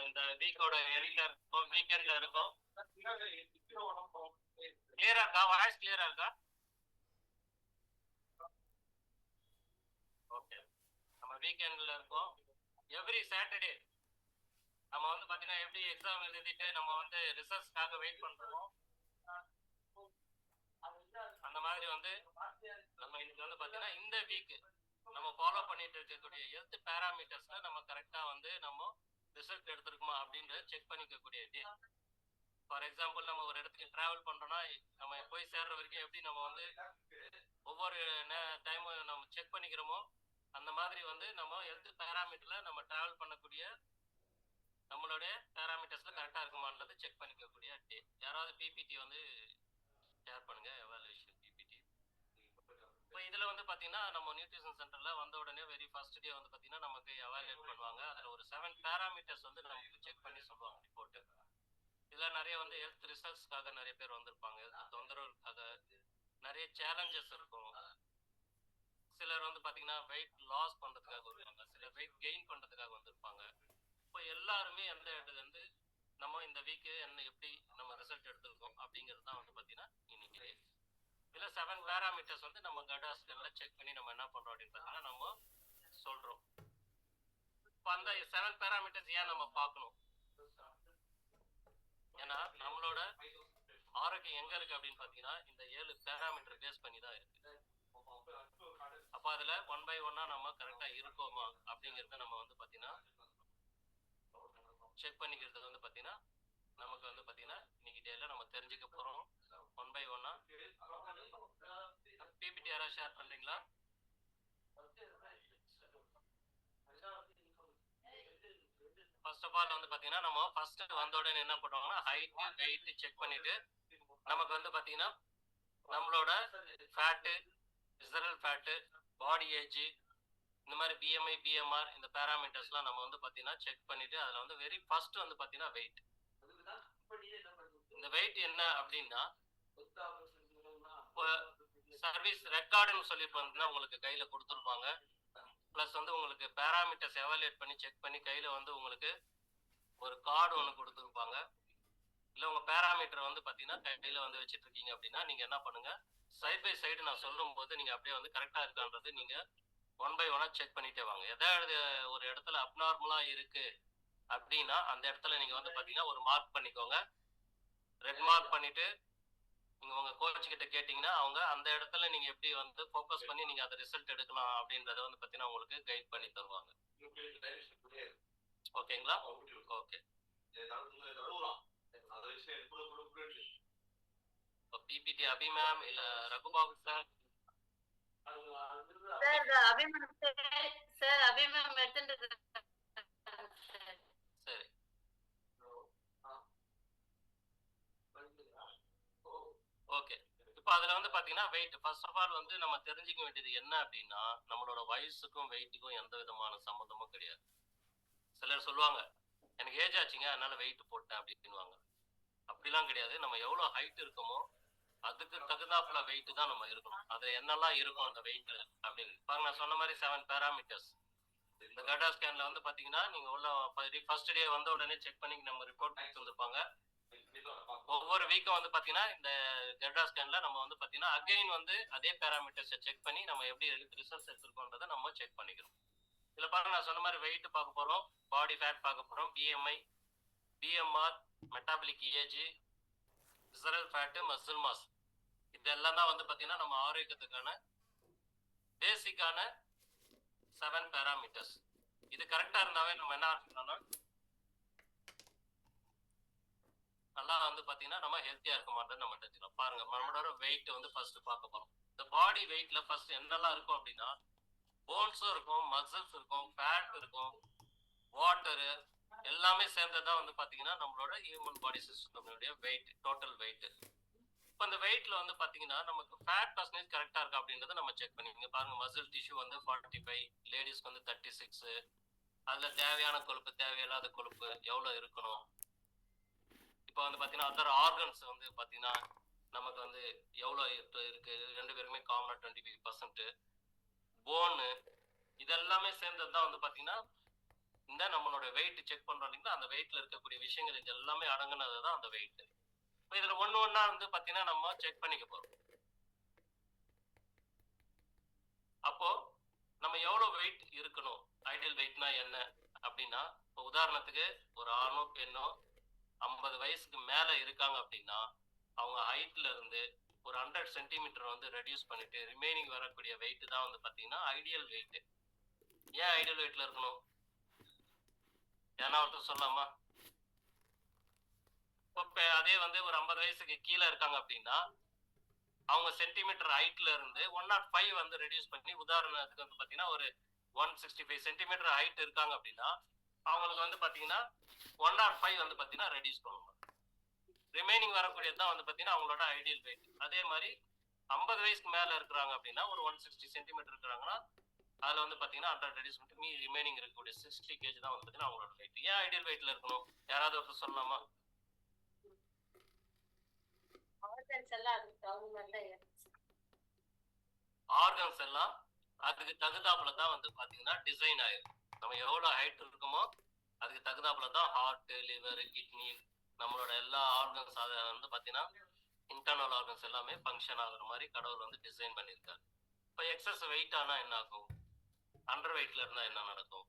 இந்த வீக்கோட எண்ட்ல இருக்கும், வீக்கெண்ட்ல இருக்கும். கிளியரா இருக்கா? வாய்ஸ் கிளியரா இருக்கா? ஓகே. நம்ம வீக்கெண்ட்ல இருக்கோம். எவ்ரி சாட்டர்டே நம்ம வந்து பாத்தீங்கன்னா எப்படி எக்ஸாம் எழுதிட்டு நம்ம வந்து ரிசல்ட்ஸ்க்காக வெயிட் பண்றோமோ அந்த மாதிரி வந்து நம்ம இன்னைக்கு வந்து பாத்தீங்கன்னா இந்த வீக் நம்ம ஃபாலோ பண்ணிட்டு இருக்கக்கூடிய ஹெல்த் பேராமீட்டர்ஸ்ல நம்ம கரெக்டா வந்து நம்ம ரிசல்ட் எடுத்திருக்குமா அப்படின்றத செக் பண்ணிக்கக்கூடிய டே. ஃபார் எக்ஸாம்பிள் நம்ம ஒரு இடத்துக்கு டிராவல் பண்றோம்னா நம்ம போய் சேர்ற வரைக்கும் எப்படி நம்ம வந்து ஒவ்வொரு டைமும் நம்ம செக் பண்ணிக்கிறோமோ அந்த மாதிரி வந்து நம்ம ஹெல்த் பேராமீட்டர்ல நம்ம டிராவல் பண்ணக்கூடிய நம்மளுடைய பேராமீட்டர்ஸ்ல கரெக்டா இருக்குமான்றது செக் பண்ணிக்கக்கூடிய டே. யாராவது பிபிடி வந்து ஷேர் பண்ணுங்க, எவாலுவேஷன் பிபிடி. இப்போ இதுல வந்து பாத்தீங்கன்னா நம்ம நியூட்ரிஷன் சென்டர்ல வந்த உடனே வெரி ஃபர்ஸ்ட் டே வந்து பாத்தீங்கன்னா நமக்கு எவாலுவேட் பண்ணுவாங்க. அதுல ஒரு 7 பேராமீட்டர்ஸ் வந்து நமக்கு செக் பண்ணி சொல்லுவாங்க ரிப்போர்ட். இதுல நிறைய வந்து ஹெல்த் ரிசல்ட்ஸ்க்காக நிறைய பேர் வந்திருப்பாங்க, ஹெல்த் தொந்தரவுக்காக நிறைய சேலஞ்சஸ் இருக்கும். சிலர் வந்து பாத்தீங்கன்னா வெயிட் லாஸ் பண்றதுக்காக வருவாங்க, சிலர் வெயிட் கெயின் பண்றதுக்காக வந்திருப்பாங்க. இப்போ எல்லாருமே எந்த இடத்துல இருந்து நம்ம இந்த வீக்கு என்ன எப்படி நம்ம ரிசல்ட் எடுத்திருக்கோம் அப்படிங்கிறது தான் வந்து பாத்தீங்கன்னா இன்னைக்கு இதுல 7 பேராமீட்டர்ஸ் வந்து நம்ம கடாஸ்ல செக் பண்ணி நம்ம என்ன பண்றோம் அப்படின்னு பாத்தீங்கன்னா நம்ம சொல்றோம். இப்போ அந்த 7 பேராமீட்டர்ஸ் ஏன் நம்ம பார்க்கணும்? ஏன்னா நம்மளோட ஆரோக்கியம் எங்க இருக்கு அப்படின்னு பாத்தீங்கன்னா இந்த 7 பேராமீட்டர் பேஸ் பண்ணி தான் இருக்கு. அப்ப அதுல 1 by 1 நம்ம கரெக்டா இருக்கோமா அப்படிங்கறத நம்ம வந்து பாத்தீங்கன்னா செக் பண்ணிக்கிறது வந்து பாத்தீங்கன்னா நமக்கு வந்து பாத்தீங்கன்னா இன்னைக்கு டேல நம்ம தெரிஞ்சுக்க போறோம். 1 by 1 பிபிடி யாரா ஷேர் பண்றீங்களா? ஃபர்ஸ்ட் ஆஃப் ஆல் வந்து பாத்தீங்கன்னா நம்ம ஃபர்ஸ்ட் வந்த உடனே என்ன பண்ணுவாங்கன்னா ஹைட் வெயிட் செக் பண்ணிட்டு நமக்கு வந்து பாத்தீங்கன்னா நம்மளோட fat, visceral fat, body age, இந்த மாதிரி பிஎம்ஐ பிஎம்ஆர் இந்த பேராமீட்டர்ஸ்லாம் நம்ம வந்து பாத்தீங்கன்னா செக் பண்ணிட்டு அதுல வந்து வெரி ஃபர்ஸ்ட் வந்து பாத்தீங்கன்னா வெயிட். இந்த வெயிட் என்ன அப்படின்னா சர்வீஸ் ரெக்கார்டுன்னு சொல்லி பார்த்தீங்கன்னா உங்களுக்கு கையில கொடுத்துருப்பாங்க. பிளஸ் வந்து உங்களுக்கு பேராமீட்டர்ஸ் எவாலுவேட் பண்ணி செக் பண்ணி கையில வந்து உங்களுக்கு ஒரு கார்டு ஒன்று கொடுத்துருப்பாங்க. இல்லை உங்க பேராமீட்டர் வந்து பார்த்தீங்கன்னா கையில வந்து வச்சுட்டு இருக்கீங்க அப்படின்னா நீங்க என்ன பண்ணுங்க, சைட் பை சைடு நான் சொல்லும் போது நீங்க அப்படியே வந்து கரெக்டா இருக்கான்றது நீங்க 1 by 1 செக் பண்ணிட்டே வாங்க. எதாவது ஒரு இடத்துல அப்நார்மலா இருக்கு அப்படின்னா அந்த இடத்துல நீங்க வந்து பாத்தீங்கன்னா ஒரு மார்க் பண்ணிக்கோங்க. ரெட் மார்க் பண்ணிட்டு நீங்க உங்க கோச் கிட்ட கேட்டீங்கன்னா அவங்க அந்த இடத்துல நீங்க எப்படி வந்து ஃபோக்கஸ் பண்ணி நீங்க அந்த ரிசல்ட் எடுக்கலாம் அப்படின்றத வந்து பாத்தீங்கன்னா உங்களுக்கு கைட் பண்ணி தருவாங்க. ஓகேங்களா? ஓகே. பிபிடி அபி மேம் இல்ல ரகுபாபு சார்? சரி. ஓகே. இப்போ அதுல வந்து பாத்தீங்கன்னா வெயிட் ஃபர்ஸ்ட் ஆஃப் ஆல் வந்து நம்ம தெரிஞ்சுக்க வேண்டியது என்ன அப்படின்னா நம்மளோட வயசுக்கும் வெயிட்டுக்கும் எந்த விதமான சம்மந்தமும் கிடையாது. சிலர் சொல்லுவாங்க எனக்கு ஏஜ் ஆச்சுங்க அதனால வெயிட் போட்டேன் அப்படின்னுவாங்க. அப்படிலாம் கிடையாது. நம்ம எவ்வளவு ஹைட் இருக்கோமோ அதுக்கு தகுந்தாப்புல வெயிட் தான் நம்ம இருக்கணும். அது என்னெல்லாம் இருக்கும் அந்த வெயிட் அப்படின்னு பாருங்க. நான் சொன்ன மாதிரி 7 பேராமீட்டர்ஸ் இந்த கட்டா ஸ்கேன்ல வந்து பாத்தீங்கன்னா நீங்க உள்ள ஃபர்ஸ்ட் டே வந்த உடனே செக் பண்ணி நம்ம ரிப்போர்ட் கொடுத்து வந்திருப்பாங்க. ஒவ்வொரு வீக்கும் வந்து பாத்தீங்கன்னா இந்த கட்டா ஸ்கேன்ல நம்ம வந்து பாத்தீங்கன்னா அகைன் வந்து அதே பேராமீட்டர்ஸை செக் பண்ணி நம்ம எப்படி ரிசல்ட்ஸ் எடுத்திருக்கோன்றதை நம்ம செக் பண்ணிக்கிறோம். இதுல பாருங்க நான் சொன்ன மாதிரி வெயிட் பார்க்க போறோம், பாடி ஃபேட் பார்க்க போறோம், BMI, BMR, metabolic age, visceral fat, muscle mass, இதெல்லாம் தான் வந்து பாத்தீங்கன்னா நம்ம ஆரோக்கியத்துக்கான பேசிக்கான 7 பேராமீட்டர்ஸ். இது கரெக்டா இருந்தாவே நம்ம என்ன ஆரம்பிக்கணும்னா நல்லா வந்து பாத்தீங்கன்னா நம்ம ஹெல்த்தியா இருக்க மாட்டோம் நம்ம தெரிஞ்சுக்கலாம். பாருங்க நம்மளோட வெயிட் வந்து ஃபர்ஸ்ட் பார்க்க போறோம். இந்த பாடி வெயிட்ல ஃபர்ஸ்ட் என்னெல்லாம் இருக்கும் அப்படின்னா போன்ஸும் இருக்கும், மசில்ஸ் இருக்கும், ஃபேட் இருக்கும், வாட்டரு எல்லாமே சேர்ந்ததான் வந்து பாத்தீங்கன்னா நம்மளோட ஹியூமன் பாடி சிஸ்டத்தோட வெயிட், டோட்டல் வெயிட். இப்போ அந்த வெயிட்ல வந்து பாத்தீங்கன்னா நமக்கு ஃபேட் பர்சன்டேஜ் கரெக்டா இருக்கா அப்படின்றத நம்ம செக் பண்ணிக்கோங்க. பாருங்க மசில் டிஷ்யூ வந்து 45, லேடிஸ்க்கு வந்து 36. அதுல தேவையான கொழுப்பு தேவையில்லாத கொழுப்பு எவ்வளவு இருக்கணும். இப்போ வந்து பாத்தீங்கன்னா அதர் ஆர்கன்ஸ் வந்து பாத்தீங்கன்னா நமக்கு வந்து எவ்வளவு இருக்கு, 2 பேருக்குமே காமனா 25%. போனு இதெல்லாமே சேர்ந்ததுதான் வந்து பாத்தீங்கன்னா இந்த நம்மளோட வெயிட் செக் பண்றோம் இல்லைங்களா, அந்த வெயிட்ல இருக்கக்கூடிய விஷயங்கள் இது எல்லாமே அடங்குனது தான் அந்த வெயிட். இப்போ இதுல ஒண்ணு ஒண்ணா வந்து பாத்தீங்கன்னா நம்ம செக் பண்ணிக்க போறோம். அப்போ நம்ம எவ்வளவு வெயிட் இருக்கணும், ஐடியல் வெயிட்னா என்ன அப்படின்னா, இப்போ உதாரணத்துக்கு ஒரு ஆணோ பெண்ணோ 50 வயசுக்கு மேல இருக்காங்க அப்படின்னா, அவங்க ஹைட்ல இருந்து ஒரு 100 சென்டிமீட்டர் வந்து ரெடியூஸ் பண்ணிட்டு ரிமைனிங் வரக்கூடிய வெயிட் தான் வந்து பாத்தீங்கன்னா ஐடியல் வெயிட். ஏன் ஐடியல் வெயிட்ல இருக்கணும்? ஏன்னா ஒருத்தர் சொல்லலாமா? இப்போ அதே வந்து ஒரு 50 வயசுக்கு கீழே இருக்காங்க அப்படின்னா, அவங்க சென்டிமீட்டர் ஹைட்ல இருந்து 105 வந்து ரெடியூஸ் பண்ணி, உதாரணத்துக்கு வந்து பாத்தீங்கன்னா ஒரு 165 சென்டிமீட்டர் ஹைட் இருக்காங்க அப்படின்னா, அவங்களுக்கு வந்து பாத்தீங்கன்னா 105 வந்து பாத்தீங்கன்னா ரெடியூஸ் பண்ணுவாங்க. ரிமைனிங் வரக்கூடியது தான் வந்து பாத்தீங்கன்னா அவங்களோட ஐடியல் வெயிட். அதே மாதிரி 50 வயசுக்கு மேல இருக்கிறாங்க அப்படின்னா, ஒரு 160 சென்டிமீட்டர் இருக்கிறாங்கன்னா, அதுல வந்து பாத்தீங்கன்னா 100 ரெடியூஸ் பண்ணிட்டு மீதி ரிமைனிங் இருக்கக்கூடிய 60 கேஜி தான் வந்து பாத்தீங்கன்னா அவங்களோட வெயிட். ஏன் ஐடியல் வெயிட்ல இருக்கணும்? யாராவது ஒருத்தர் சொல்லலாமா? ஆர்கன்ஸ் எல்லாம் அதுக்கு தகுந்தாப்புல தான் வந்து பாத்தீங்கன்னா டிசைன் ஆயிரும். நம்ம எவ்வளவு ஹைட் இருக்குமோ அதுக்கு தகுந்தாப்புல தான் ஹார்ட், லிவர், கிட்னி, நம்மளோட எல்லா ஆர்கன்ஸ் அதை வந்து பாத்தீங்கன்னா இன்டர்னல் ஆர்கன்ஸ் எல்லாமே ஃபங்க்ஷன் ஆகுற மாதிரி கடவுள் வந்து டிசைன் பண்ணியிருக்காரு. இப்போ எக்ஸஸ் வெயிட் ஆனா என்ன ஆகும்? அண்டர் வெயிட்ல இருந்தா என்ன நடக்கும்?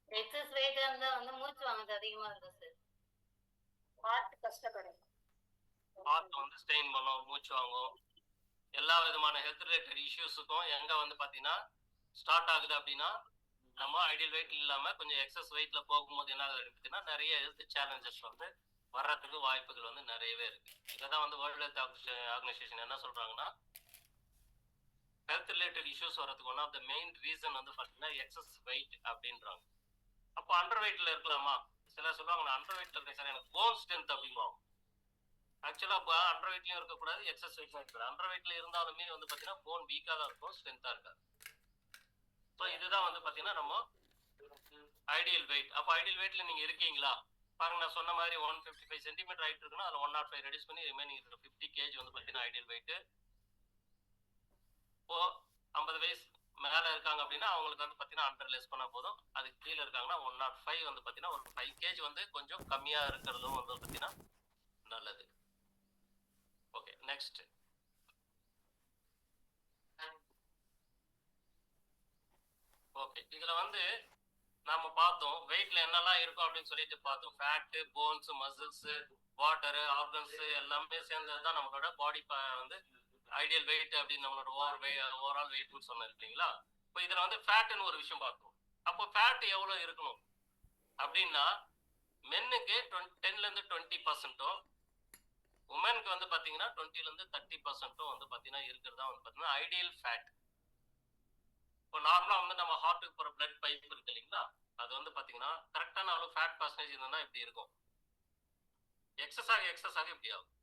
எக்ஸஸ் வெயிட் இருந்தா வந்து மூச்சு வாங்குறது அதிகமா இருக்கும் சார். ஹார்ட் கஷ்டப்படும். ஹார்ட் வந்து ஸ்ட்ரெயின் பண்ணும், மூச்சு வாங்கும். எல்லா விதமான ஹெல்த் ரிலேட்டட் இஷ்யூஸுக்கும் எங்க வந்து பாத்தீங்கன்னா ஸ்டார்ட் ஆகுது அப்படின்னா, நம்ம ஐடியல் வெயிட் இல்லாம கொஞ்சம் எக்ஸஸ் வெயிட்ல போகும்போது என்ன ஆகுதுன்னா நிறைய ஹெல்த் சேலஞ்சஸ் வந்து வர்றதுக்கு வாய்ப்புகள் வந்து நிறையவே இருக்கு. இதான் வந்து வேர்ல்ட் ஹெல்த் ஆர்கனைசேஷன் என்ன சொல்றாங்கன்னா, ஹெல்த் ரிலேட்டட் இஷ்யூஸ் வரதுக்கு one of the main reason வந்து பாத்தீங்கன்னா எக்ஸஸ் வெயிட் அப்படின்றாங்க. அப்போ அண்டர் வெயிட்ல இருக்கலாமா? சில சொல்லுவாங்க நான் அண்டர் வெயிட்ல இருக்கேன் சார், எனக்கு போன் ஸ்ட்ரென்த் அப்படிங்குவாங்க. ஆக்சுவலா அண்டர் வெயிட்லயும் இருக்கக்கூடாது, எக்ஸஸ் வெயிட்லயும் இருக்கக்கூடாது. அண்டர் வெயிட்ல இருந்தாலுமே வந்து பாத்தீங்கன்னா போன் வீக்கா தான் இருக்கும், ஸ்ட்ரென்த்தா இருக்காது. ஸோ இதுதான் வந்து பாத்தீங்கன்னா நம்ம ஐடியல் வெயிட். அப்போ ஐடியல் வெயிட்ல நீங்க இருக்கீங்களா பாருங்க, நான் சொன்ன மாதிரி 155 சென்டிமீட்டர் ஹைட் இருக்குன்னா அதுல 105 ரெடியூஸ் பண்ணி ரிமைனிங் 50 கேஜி வந்து பாத்தீங்கன்னா ஐடியல் வெயிட். இப்போ 50 வயசு மேல இருக்காங்க அப்படின்னா அவங்களுக்கு வந்து பாத்தீங்கன்னா 100 லெஸ் பண்ணா போதும். அதுக்கு கீழே இருக்காங்கன்னா 105 வந்து பாத்தீங்கன்னா ஒரு 5 கேஜி வந்து கொஞ்சம் கம்மியா இருக்கிறதும் வந்து பாத்தீங்கன்னா நல்லது. Okay, next. ஓகே, இதுல வந்து நாம பார்த்தோம் வெயிட்ல என்னெல்லாம் இருக்கும் அப்படின்னு சொல்லிட்டு பார்த்தோம். Fat, bones, muscles, water, organs எல்லாமே சேர்ந்தது தான் நம்மளோட பாடி வந்து ஐடியல் வெயிட் அப்படின்னு நம்மளோட ஓவரால் வெயிட்னு சொன்னது இல்லைங்களா. இப்போ இதுல வந்து ஃபேட்னு ஒரு விஷயம் பார்த்தோம். அப்போ ஃபேட் எவ்வளவு இருக்கணும் அப்படின்னா, மென்னுக்கு 10ல இருந்து 20%, உமனுக்கு வந்து பாத்தீங்கன்னா 20ல இருந்து 30% வந்து பாத்தீங்கன்னா இருக்கிறதா வந்து பாத்தீங்கன்னா ஐடியல் ஃபேட். இப்போ நார்மலா வந்து நம்ம ஹார்ட்டுக்கு போற பிளட் பைப் இருக்கு இல்லைங்களா, அது வந்து பாத்தீங்கன்னா கரெக்டான அளவு ஃபேட் பர்சன்டேஜ் இருந்தா இப்படி இருக்கும். எக்ஸஸ் ஆக இப்படி ஆகும்.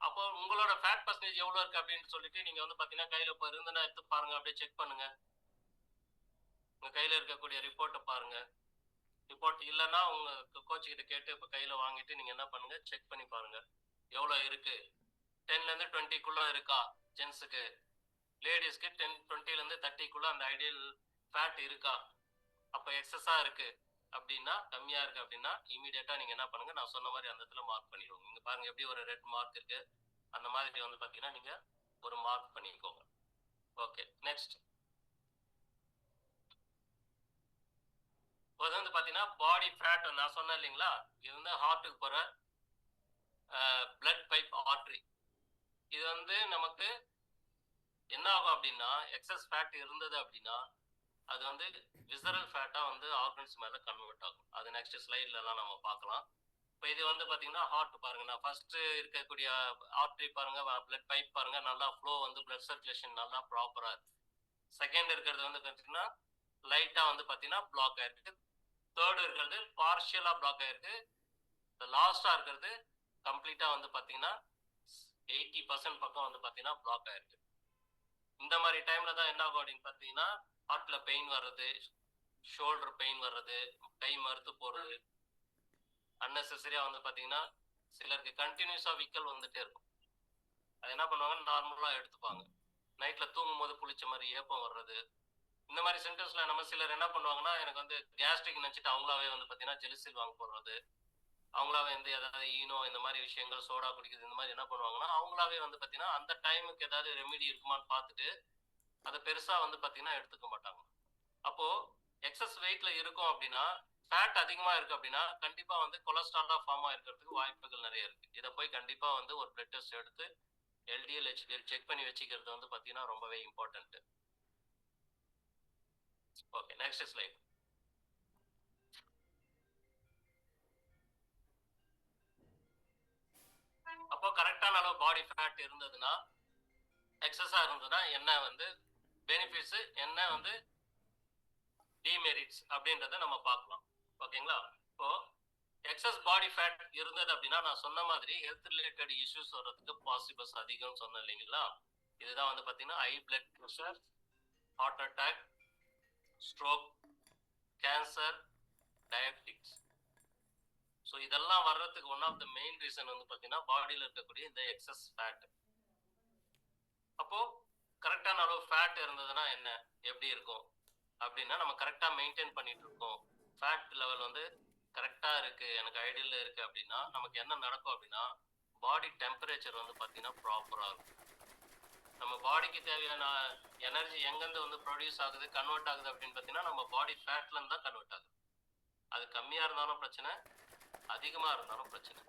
அப்போ உங்களோட ஃபேட் பர்சன்டேஜ் எவ்வளவு இருக்கு அப்படின்னு சொல்லிட்டு நீங்க வந்து பாத்தீங்கன்னா கையில இப்போ இருந்துன்னா எடுத்து பாருங்க, அப்படியே செக் பண்ணுங்க. உங்க கையில இருக்கக்கூடிய ரிப்போர்ட்டை பாருங்க. ரிப்போர்ட் இல்லைன்னா உங்க கோச் கிட்ட கேட்டு இப்போ கையில வாங்கிட்டு நீங்க என்ன பண்ணுங்க, செக் பண்ணி பாருங்க எவ்வளவு இருக்கு. 10ல இருந்து 20க்குள்ள இருக்கா ஜென்ஸுக்கு, லேடிஸ்க்கு 20ல இருந்து 30க்குள்ள அந்த ஐடியல் ஃபேட் இருக்கா. அப்ப எக்ஸஸா இருக்கு அப்படின்னா, கம்மியா இருக்கு அப்படின்னா இமீடியட்டா நீங்க என்ன பண்ணுங்க, நான் சொன்ன மாதிரி அந்த இடத்துல மார்க் பண்ணிடுவோம். நீங்க பாருங்க எப்படி ஒரு ரெட் மார்க் இருக்கு, அந்த மாதிரி வந்து பாத்தீங்கன்னா நீங்க ஒரு மார்க் பண்ணிக்கோங்க. Okay, next. இது வந்து பாத்தீங்கன்னா பாடி ஃபேட் நான் சொன்னேன் இல்லைங்களா, இது வந்து ஹார்ட்டுக்கு போற பிளட் பைப் ஆர்டரி. இது வந்து நமக்கு என்ன ஆகும் அப்படின்னா, எக்ஸஸ் ஃபேட் இருந்தது அப்படின்னா அது வந்து விசரல் ஃபேட்டா வந்து ஆர்கன்ஸ் மேல கன்வெர்ட் ஆகும். அது நெக்ஸ்ட் ஸ்லைட்ல எல்லாம் நம்ம பார்க்கலாம். இப்போ இது வந்து பாத்தீங்கன்னா ஹார்ட் பாருங்க, நான் ஃபர்ஸ்ட் இருக்கக்கூடிய ஆர்டரி பாருங்க, பிளட் பைப் பாருங்க, நல்லா ஃப்ளோ வந்து பிளட் சர்க்குலேஷன் நல்லா ப்ராப்பரா இருக்கு. செகண்ட் இருக்கிறது வந்து பாத்தீங்கன்னா லைட்டா வந்து பாத்தீங்கன்னா பிளாக் ஆயிருக்கு. தேர்ட் இருக்கிறது பார்ஷியலா பிளாக் ஆயிருக்கு. லாஸ்டா இருக்கிறது கம்ப்ளீட்டா வந்து பாத்தீங்கன்னா 80% பக்கம் வந்து பாத்தீங்கன்னா பிளாக் ஆயிருக்கு. இந்த மாதிரி டைம்ல தான் என்ன ஆகும் அப்படின்னு பாத்தீங்கன்னா ஹார்ட்ல பெயின் வர்றது, ஷோல்டர் பெயின் வர்றது, கை மறுத்து போறது, அன்னெசரியா வந்து பாத்தீங்கன்னா சிலருக்கு கண்டினியூஸா விக்கல் வந்துட்டே இருக்கும். அது என்ன பண்ணுவாங்க, நார்மலா எடுத்துப்பாங்க. நைட்ல தூங்கும் போது புளிச்ச மாதிரி ஏப்பம் வர்றது, இந்த மாதிரி சிம்டம்ஸ்ல நம்ம சிலர் என்ன பண்ணுவாங்கன்னா, எனக்கு வந்து கேஸ்ட்ரிக் நினைச்சிட்டு அவங்களாவே வந்து பார்த்தீங்கன்னா ஜெலிசில் வாங்க போடுறது, அவங்களாவே வந்து ஏதாவது ஈனோ இந்த மாதிரி விஷயங்கள், சோடா குடிக்கிறது இந்த மாதிரி என்ன பண்ணுவாங்கன்னா, அவங்களாவே வந்து பார்த்தீங்கன்னா அந்த டைமுக்கு ஏதாவது ரெமெடி இருக்குமான்னு பார்த்துட்டு அதை பெருசா வந்து பார்த்தீங்கன்னா எடுத்துக்க மாட்டாங்க. அப்போ எக்ஸஸ் வெயிட்ல இருக்கும் அப்படின்னா, ஃபேட் அதிகமா இருக்கு அப்படின்னா கண்டிப்பா வந்து கொலஸ்ட்ராலா ஃபார்ம் ஆயிருக்கிறதுக்கு வாய்ப்புகள் நிறைய இருக்கு. இதை போய் கண்டிப்பா வந்து ஒரு பிளட் டெஸ்ட் எடுத்து எல்டிஎல் ஹெச்டிஎல் செக் பண்ணி வச்சுக்கிறது வந்து பார்த்தீங்கன்னா ரொம்பவே இம்பார்ட்டன்ட். Okay, next slide. அப்போ கரெக்டான அளவு பாடி ஃபேட் இருந்ததுன்னா, எக்ஸஸா இருந்ததுன்னா என்ன வந்து பெனிஃபிட்ஸ், என்ன வந்து டிமெரிட்ஸ் அப்படின்றத நம்ம பார்க்கலாம். ஓகேங்களா? இப்போ எக்ஸஸ் பாடி ஃபேட் இருந்தது அப்படின்னா நான் சொன்ன மாதிரி ஹெல்த் ரிலேட்டட் இஷ்யூஸ் வர்றதுக்கு பாசிபிள்ஸ் அதிகம்னு சொன்னேன் இல்லைங்களா? இதுதான் வந்து பார்த்தீங்கன்னா high blood pressure, heart attack, stroke, cancer, diabetics. So இதெல்லாம் வர்றதுக்கு one of the main reason வந்து பார்த்தீங்கன்னா பாடியில் இருக்கக்கூடிய இந்த எக்ஸஸ் ஃபேட். அப்போ கரெக்டான அளவு ஃபேட் இருந்ததுன்னா என்ன, எப்படி இருக்கும் அப்படின்னா, நம்ம கரெக்டாக மெயின்டைன் பண்ணிட்டு இருக்கோம், ஃபேட் லெவல் வந்து கரெக்டாக இருக்கு, எனக்கு ஐடியல்ல இருக்கு அப்படின்னா நமக்கு என்ன நடக்கும் அப்படின்னா, பாடி டெம்பரேச்சர் வந்து பார்த்தீங்கன்னா ப்ராப்பராக இருக்கும். நம்ம பாடிக்கு தேவையான எனர்ஜி எங்கேருந்து வந்து ப்ரொடியூஸ் ஆகுது, கன்வெர்ட் ஆகுது அப்படின்னு பார்த்தீங்கன்னா நம்ம பாடி ஃபேட்லேருந்து தான் கன்வெர்ட் ஆகுது. அது கம்மியாக இருந்தாலும் பிரச்சனை, அதிகமாக இருந்தாலும் பிரச்சனை.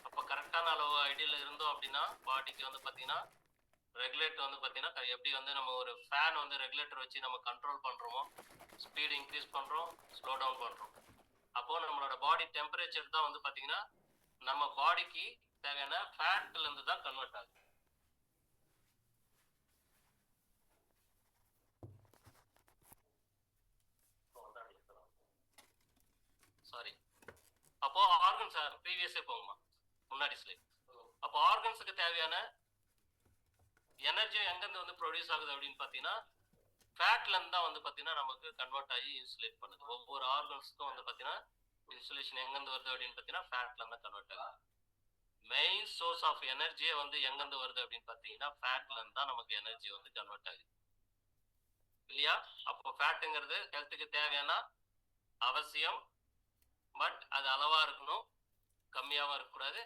அப்போ கரெக்டான அளவு ஐடியில் இருந்தோம் அப்படின்னா பாடிக்கு வந்து பார்த்தீங்கன்னா ரெகுலேட்டர் வந்து பார்த்தீங்கன்னா எப்படி வந்து நம்ம ஒரு ஃபேன் வந்து ரெகுலேட்டர் வச்சு நம்ம கண்ட்ரோல் பண்ணுறோமோ, ஸ்பீடு இன்க்ரீஸ் பண்ணுறோம், ஸ்லோ டவுன் பண்ணுறோம். அப்போ நம்மளோட பாடி டெம்பரேச்சர் தான் வந்து பார்த்தீங்கன்னா நம்ம பாடிக்கு தேவையான ஃபேட்லேருந்து தான் கன்வெர்ட் ஆகுது. சாரி. அப்போ ஆர்கன்ஸ் ப்ரீவியஸே போகுமா, முன்னாடி ஸ்லைட். அப்போ ஆர்கன்ஸுக்கு தேவையான எனர்ஜி எங்கேருந்து வந்து ப்ரொடியூஸ் ஆகுது அப்படின்னு பார்த்தீங்கன்னா ஃபேட்லேருந்து தான் வந்து பார்த்தீங்கன்னா நமக்கு கன்வெர்ட் ஆகி இன்சுலேட் பண்ணுது. ஒவ்வொரு ஆர்கன்ஸுக்கும் வந்து பார்த்தீங்கன்னா இன்சுலேஷன் எங்கேருந்து வருது அப்படின்னு பார்த்தீங்கன்னா ஃபேட்லேருந்து தான் கன்வெர்ட் ஆகுது. மெயின் சோர்ஸ் ஆஃப் எனர்ஜியே வந்து எங்கேருந்து வருது அப்படின்னு பார்த்தீங்கன்னா ஃபேட்லேருந்து தான் நமக்கு எனர்ஜி வந்து கன்வெர்ட் ஆகுது இல்லையா? அப்போ ஃபேட்டுங்கிறது ஹெல்த்துக்கு தேவையான அவசியம், பட் அது அளவாக இருக்கணும், கம்மியாகவும் இருக்கக்கூடாது,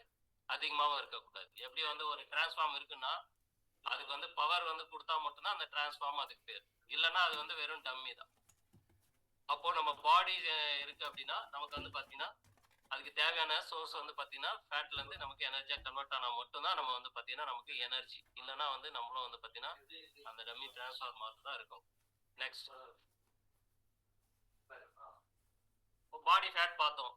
அதிகமாகவும் இருக்கக்கூடாது. எப்படி வந்து ஒரு டிரான்ஸ்ஃபார்ம் இருக்குன்னா அதுக்கு வந்து பவர் வந்து கொடுத்தா மட்டும்தான் அந்த டிரான்ஸ்ஃபார்ம் அதுக்கு பேர், இல்லைன்னா அது வந்து வெறும் டம்மி தான். அப்போ நம்ம பாடி இருக்கு அப்படின்னா நமக்கு வந்து பார்த்தீங்கன்னா அதுக்கு தேவையான சோர்ஸ் வந்து பார்த்தீங்கன்னா ஃபேட்ல இருந்து நமக்கு எனர்ஜியாக கன்வெர்ட் ஆனால் மட்டும்தான் நம்ம வந்து பார்த்தீங்கன்னா நமக்கு எனர்ஜி, இல்லைன்னா வந்து நம்மளும் வந்து பார்த்தீங்கன்னா அந்த டம்மி டிரான்ஸ்ஃபார்ம் மாதிரி தான் இருக்கும். நெக்ஸ்ட், இப்போ பாடி ஃபேட் பார்த்தோம்.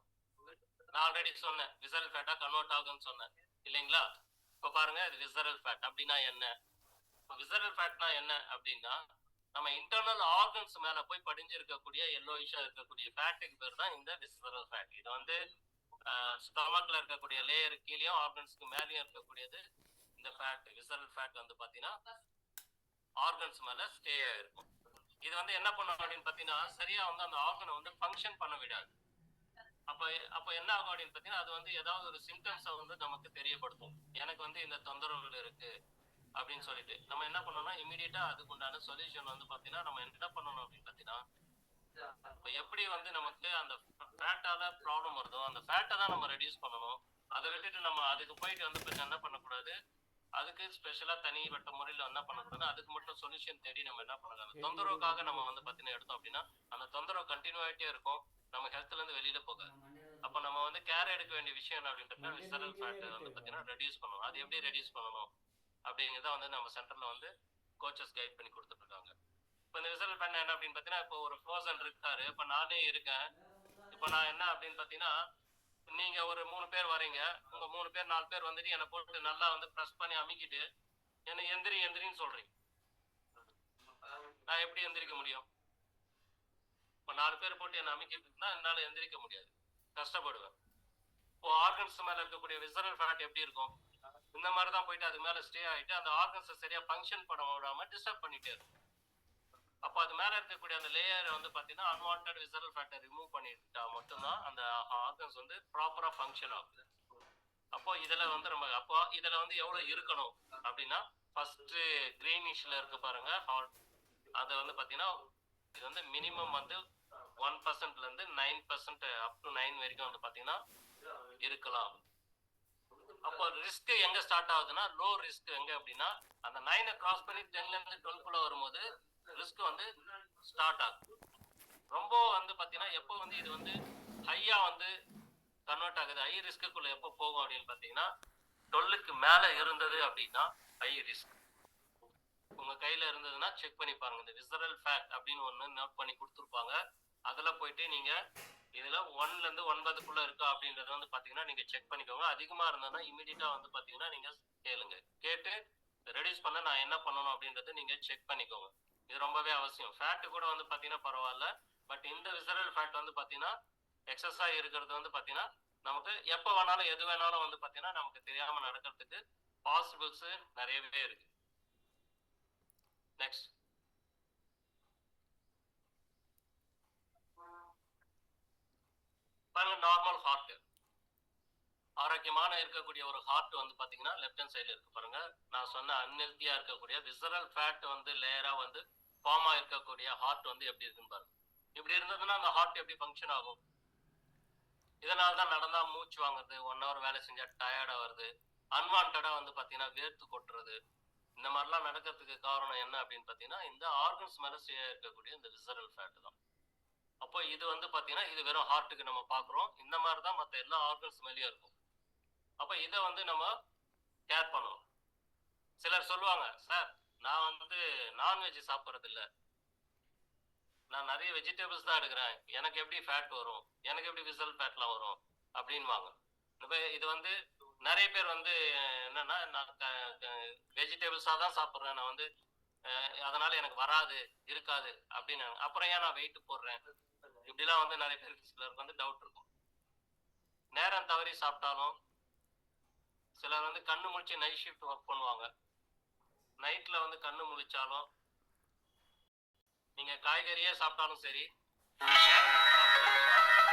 நான் ஆல்ரெடி சொன்னேன் விசரல் ஃபேட்டா கன்வெர்ட் ஆகும்னு சொன்னேன் இல்லைங்களா? இப்போ பாருங்க இது விசரல் ஃபேட் அப்படின்னா என்ன. விசரல் ஃபேட்னா என்ன அப்படின்னா நம்ம இன்டர்னல் ஆர்கன்ஸ் மேல போய் படிஞ்சிருக்கக்கூடிய எல்லோயிஷா இருக்கக்கூடிய ஃபேட்டுக்கு பேர் தான் இந்த விசரல் ஃபேட். இது வந்து ஸ்டொமக்ல இருக்கக்கூடிய லேயர் கீழேயும் ஆர்கன்ஸ்க்கு மேலேயும் இருக்கக்கூடியது இந்த ஃபேட். விசரல் ஃபேட் வந்து பாத்தீங்கன்னா ஆர்கன்ஸ் மேல ஸ்டே ஆயிருக்கும். இது வந்து என்ன பண்ணும் அப்படின்னு பாத்தீங்கன்னா சரியா வந்து அந்த ஆர்கனை வந்து ஃபங்க்ஷன் பண்ண விடாது. அப்ப என்ன ஆகும் அப்படின்னு பாத்தீங்கன்னா அது வந்து ஏதாவது ஒரு சிம்டம்ஸை வந்து நமக்கு தெரியப்படுத்தும், எனக்கு வந்து இந்த தொந்தரவுகள் இருக்கு அப்படின்னு சொல்லிட்டு. நம்ம என்ன பண்ணோம்னா இமீடியட்டா அதுக்கு உண்டான சொல்யூஷன் வந்து பாத்தீங்கன்னா நம்ம என்ன பண்ணணும் அப்படின்னு பாத்தீங்கன்னா, எப்படி வந்து நமக்கு அந்த ஃபேட்டால ப்ராப்ளம் வருதோ அந்த ஃபேட்டை தான் நம்ம ரெடியூஸ் பண்ணணும். அதை விட்டுட்டு நம்ம அதுக்கு போயிட்டு வந்து என்ன பண்ணக்கூடாது, அதுக்கு ஸ்பெஷலா தனிப்பட்ட முறையில் என்ன பண்ணக்கூடாது, அதுக்கு மட்டும் சொல்யூஷன் தேடி நம்ம என்ன பண்ணக்கூடாது, தொந்தரவுக்காக நம்ம வந்து பார்த்தீங்கன்னா எடுத்தோம் அப்படின்னா அந்த தொந்தரவு கண்டினியூ ஆகிட்டே இருக்கும், நம்ம ஹெல்த்ல இருந்து வெளியில போகாது. அப்போ நம்ம வந்து கேர் எடுக்க வேண்டிய விஷயம் என்ன அப்படின்றத விசரல் ஃபேட் வந்து பார்த்தீங்கன்னா ரெடியூஸ் பண்ணணும். அது எப்படி ரெடியூஸ் பண்ணணும் அப்படிங்கிறத வந்து நம்ம சென்டர்ல வந்து கோச்சஸ் கைட் பண்ணி கொடுத்துட்டு இருக்காங்க. இப்போ இந்த விசரல் ஃபேட் என்ன அப்படின்னு பார்த்தீங்கன்னா, இப்போ ஒரு பர்சன் இருக்காரு, இப்போ நானே இருக்கேன். இப்போ நான் என்ன அப்படின்னு பார்த்தீங்கன்னா, நீங்க ஒரு 3 பேர் வரீங்க, உங்க 3 பேர் 4 பேர் வந்துட்டு என்னை போட்டு நல்லா வந்து ப்ரெஸ் பண்ணி அமுக்கிட்டு என்னை எந்திரின்னு சொல்றீங்க. நான் எப்படி எந்திரிக்க முடியும்? இப்போ 4 பேர் போட்டு என்னை அமுக்கிட்டு இருந்தா என்னால எந்திரிக்க முடியாது, கஷ்டப்படுவேன். இப்போ ஆர்கன்ஸ் மேல இருக்கக்கூடிய விசரல் ஃபேட் எப்படி இருக்கும், இந்த மாதிரி தான் போயிட்டு அது மேல ஸ்டே ஆகிட்டு அந்த ஆர்கன்ஸை சரியா ஃபங்க்ஷன் பண்ண விடாம டிஸ்டர்ப் பண்ணிட்டே இருக்கும். அப்போ அது மேல இருக்கக்கூடிய அந்த லேயரை வந்து பார்த்தீங்கன்னா அன்வான்ட் விசரல் ஃபேட்டை ரிமூவ் பண்ணிட்டா மட்டும்தான் அந்த ஆர்கன்ஸ் வந்து ப்ராப்பரா ஃபங்க்ஷன் ஆகுது. அப்போ இதுல வந்து நம்ம அப்போ இதுல வந்து எவ்வளவு இருக்கணும் அப்படின்னா, ஃபர்ஸ்ட் கிரீனிஷ்ல இருக்கு பாருங்க, அதை வந்து பாத்தீங்கன்னா இது வந்து மினிமம் வந்து 1%ல இருந்து 9% அப் டு 9 வரைக்கும் வந்து பாத்தீங்கன்னா இருக்கலாம். அப்போ ரிஸ்க் எங்க ஸ்டார்ட் ஆகுதுன்னா லோ ரிஸ்க் எங்க அப்படின்னா அந்த 9 கிராஸ் பண்ணி 10ல இருந்து 12 வரும்போது ரிஸ்க் வந்து ஸ்டார்ட் ஆகுது. ரொம்ப வந்து பாத்தீங்கன்னா எப்போ வந்து இது வந்து ஹையா வந்து கன்வெர்ட் ஆகுது, ஹை ரிஸ்க்குள்ள எப்போ போகும் அப்படின்னு பாத்தீங்கன்னா 12க்கு மேல இருந்தது அப்படின்னா ஹை ரிஸ்க். உங்க கையில இருந்ததுன்னா செக் பண்ணி பாருங்க. இந்த விசரல் ஃபேட் அப்படின்னு ஒண்ணு நோட் பண்ணி கொடுத்துருப்பாங்க. அதுல போயிட்டு நீங்க இதுல 1ல இருந்து 9க்குள்ள இருக்கா அப்படின்றத வந்து பாத்தீங்கன்னா நீங்க செக் பண்ணிக்கோங்க. அதிகமா இருந்ததுன்னா இமீடியட்டா வந்து பாத்தீங்கன்னா நீங்க கேளுங்க. கேட்டு ரெடியூஸ் பண்ண நான் என்ன பண்ணணும் அப்படின்றத நீங்க செக் பண்ணிக்கோங்க. இது ரொம்பவே அவசியம். ஃபேட் கூட வந்து பாத்தீங்கன்னா பரவாயில்ல, பட் இந்த விசரல் ஃபேட் வந்து பாத்தீங்கன்னா எக்ஸஸா இருக்கிறது வந்து பாத்தீங்கன்னா நமக்கு எப்ப வேணாலும் எது வேணாலும் வந்து பாத்தீங்கன்னா நமக்கு தெரியாம நடக்கிறதுக்கு பாசிபிள்ஸ் நிறையவே இருக்கு. நெக்ஸ்ட் பாருங்க, நார்மல் ஹார்ட். ஆரோக்கியமான இருக்கக்கூடிய ஒரு ஹார்ட் வந்து பாத்தீங்கன்னா லெஃப்ட் ஹேண்ட் சைடுல இருக்கு பாருங்க. நான் சொன்ன அன்ஹெல்தியா இருக்கக்கூடிய விசரல் ஃபேட் வந்து லேயரா வந்து ஃபார்ம் ஆயிருக்கக்கூடிய ஹார்ட் வந்து எப்படி இருக்குன்னு பாருங்க. இப்படி இருந்ததுன்னா அந்த ஹார்ட் எப்படி ஃபங்க்ஷன் ஆகும்? இதனாலதான் நடந்தா மூச்சு வாங்குறது, 1 hour வேலை செஞ்சா டயர்டா வருது, அன்வான்டா வந்து பாத்தீங்கன்னா வேர்த்து கொட்டுறது, இந்த மாதிரிலாம் நடக்கிறதுக்கு காரணம் என்ன அப்படின்னு பாத்தீங்கன்னா இந்த ஆர்கன்ஸ் மேல இருக்கக்கூடிய இந்த விசரல் ஃபேட் தான். அப்போ இது வந்து பாத்தீங்கன்னா இது வெறும் ஹார்ட்டுக்கு நம்ம பாக்குறோம். இந்த மாதிரிதான் மத்த எல்லா ஆர்கன்ஸ் மேலயும் இருக்கும். அப்ப இதை வந்து நம்ம கேர் பண்ணணும். சிலர் சொல்லுவாங்க, சார் நான் வந்து நான்வெஜ் சாப்பிட்றது இல்லை, நான் நிறைய வெஜிடபிள்ஸ் தான் எடுக்கிறேன், எனக்கு எப்படி ஃபேட் வரும், எனக்கு எப்படி விசல் ஃபேட்லாம் வரும் அப்படின்வாங்க. இப்போ இது வந்து நிறைய பேர் வந்து என்னன்னா நான் வெஜிடபிள்ஸாக தான் சாப்பிட்றேன், நான் வந்து அதனால எனக்கு வராது இருக்காது அப்படின்னு, அப்புறம் ஏன் நான் வெயிட் போடுறேன், இப்படிலாம் வந்து நிறைய பேருக்கு சிலருக்கு வந்து டவுட் இருக்கும். நேரம் தவறி சாப்பிட்டாலும் சிலர் வந்து கண்ணு முழிச்சு நைட் ஷிஃப்ட் ஒர்க் பண்ணுவாங்க. நைட்ல வந்து கண்ணு முழிச்சாலும் நீங்க காய்கறியே சாப்பிட்டாலும் சரி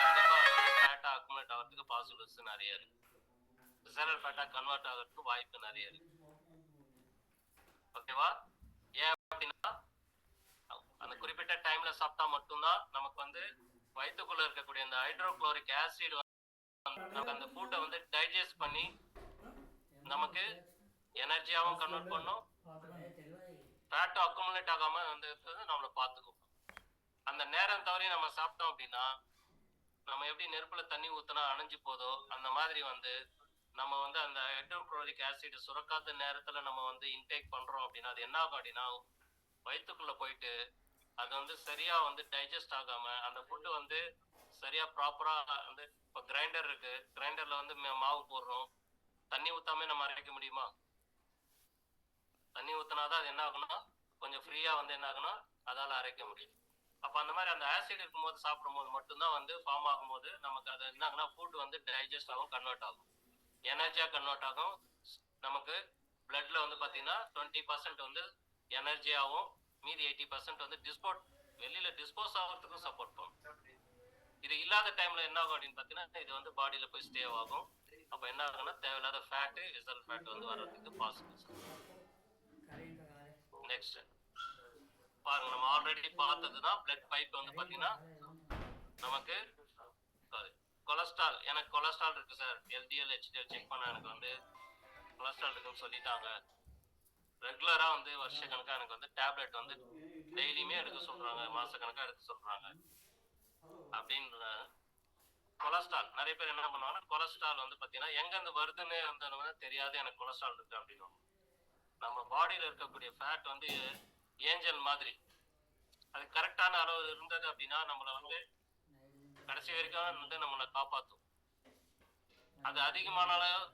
கண்டிப்பா ஃபேட்டா அக்குமுலேட் ஆகிறதுக்கு பாசிபிலிட்டிஸ் நிறைய இருக்கு. விசரல் ஃபேட்டா கன்வெர்ட் ஆகிறதுக்கு வாய்ப்பு நிறைய இருக்கு. ஓகேவா? ஏன் அப்படின்னா அந்த குறிப்பிட்ட டைம்ல சாப்பிட்டா மட்டும்தான் நமக்கு வந்து வயிற்றுக்குள்ள இருக்கக்கூடிய அந்த ஹைட்ரோகுளோரிக் ஆசிட் நமக்கு அந்த ஃபுட்டை வந்து டைஜஸ்ட் பண்ணி நமக்கு எனர்ஜியாவும் கன்வெர்ட் பண்ணும், ஃபேட்டும் அக்குமுலேட் ஆகாம வந்து நம்மளை பார்த்துக்கும். அந்த நேரம் தவறி நம்ம சாப்பிட்டோம் அப்படின்னா நம்ம எப்படி நெருப்புல தண்ணி ஊத்தினா அணைஞ்சு போதோ அந்த மாதிரி வந்து நம்ம வந்து அந்த ஹைட்ரோகுளோரிக் ஆசிட் சுரக்காத நேரத்துல நம்ம வந்து இன்டேக் பண்றோம் அப்படின்னா அது என்ன ஆகும் அப்படின்னா வயிற்றுக்குள்ள போயிட்டு அது வந்து சரியா வந்து டைஜஸ்ட் ஆகாம அந்த ஃபுட்டு வந்து சரியா ப்ராப்பரா வந்து இப்போ கிரைண்டர் இருக்கு, கிரைண்டர்ல வந்து மாவு போடுறோம், தண்ணி ஊத்தாம நம்ம அரைக்க முடியுமா? தண்ணி ஊத்தினாதான் அது என்ன ஆகும்னா கொஞ்சம் ஃப்ரீயா வந்து என்ன ஆகும்னா அதால அரைக்க முடியும். அப்ப அந்த மாதிரி அந்த ஆசிட் இருக்கும்போது சாப்பிடும்போது மட்டும்தான் வந்து ஃபார்ம் ஆகும்போது நமக்கு அது என்ன ஆகுனா ஃபுட் வந்து டைஜஸ்ட் ஆகும், கன்வெர்ட் ஆகும், எனர்ஜியா கன்வெர்ட் ஆகும். நமக்கு பிளட்ல வந்து பாத்தீங்கன்னா 20% வந்து எனர்ஜியாவும் மீதி 80% வந்து வெளியில டிஸ்போஸ் ஆகிறதுக்கும் சப்போர்ட் பண்ணும். இது இல்லாத டைம்ல என்ன ஆகும் அப்படின்னு பாத்தீங்கன்னா இது வந்து பாடியில போய் ஸ்டே ஆகும். அப்ப என்ன ஆகும்னா தேவையில்லாத ஃபேட்டு விசரல் ஃபேட் வந்து வர்றதுக்கு பாசிபிள். நெக்ஸ்ட் பாருங்க, நம்ம ஆல்ரெடி பார்த்ததுதான் பிளட் பைப் வந்து பாத்தீங்கன்னா நமக்கு கொலஸ்ட்ரால், எனக்கு கொலஸ்ட்ரால் இருக்கு சார், எல்டிஎல் ஹெச்டிஎல் செக் பண்ண எனக்கு வந்து கொலஸ்ட்ரால் இருக்குன்னு சொல்லிட்டாங்க, ரெகுலரா வந்து வருஷ கணக்கா எனக்கு வந்து டேப்லெட் வந்து டெய்லியுமே எடுக்க சொல்றாங்க, மாச கணக்கா எடுக்க சொல்றாங்க அப்படின்ற கொலஸ்ட்ரால். நிறைய பேர் என்ன பண்ணுவாங்கன்னா கொலஸ்ட்ரால் வந்து பாத்தீங்கன்னா எங்க இருந்து வருதுன்னு வந்து தெரியாது, எனக்கு கொலஸ்ட்ரால் இருக்கு அப்படின்னு. நம்ம பாடியில இருக்கக்கூடிய ஃபேட் வந்து ஏஞ்சல் மாதிரி, அது கரெக்டான அளவு இருந்தது அப்படின்னா நம்மளை வந்து கடைசி வரைக்கும் வந்து நம்மளை காப்பாற்றும். அது அதிகமானாலும்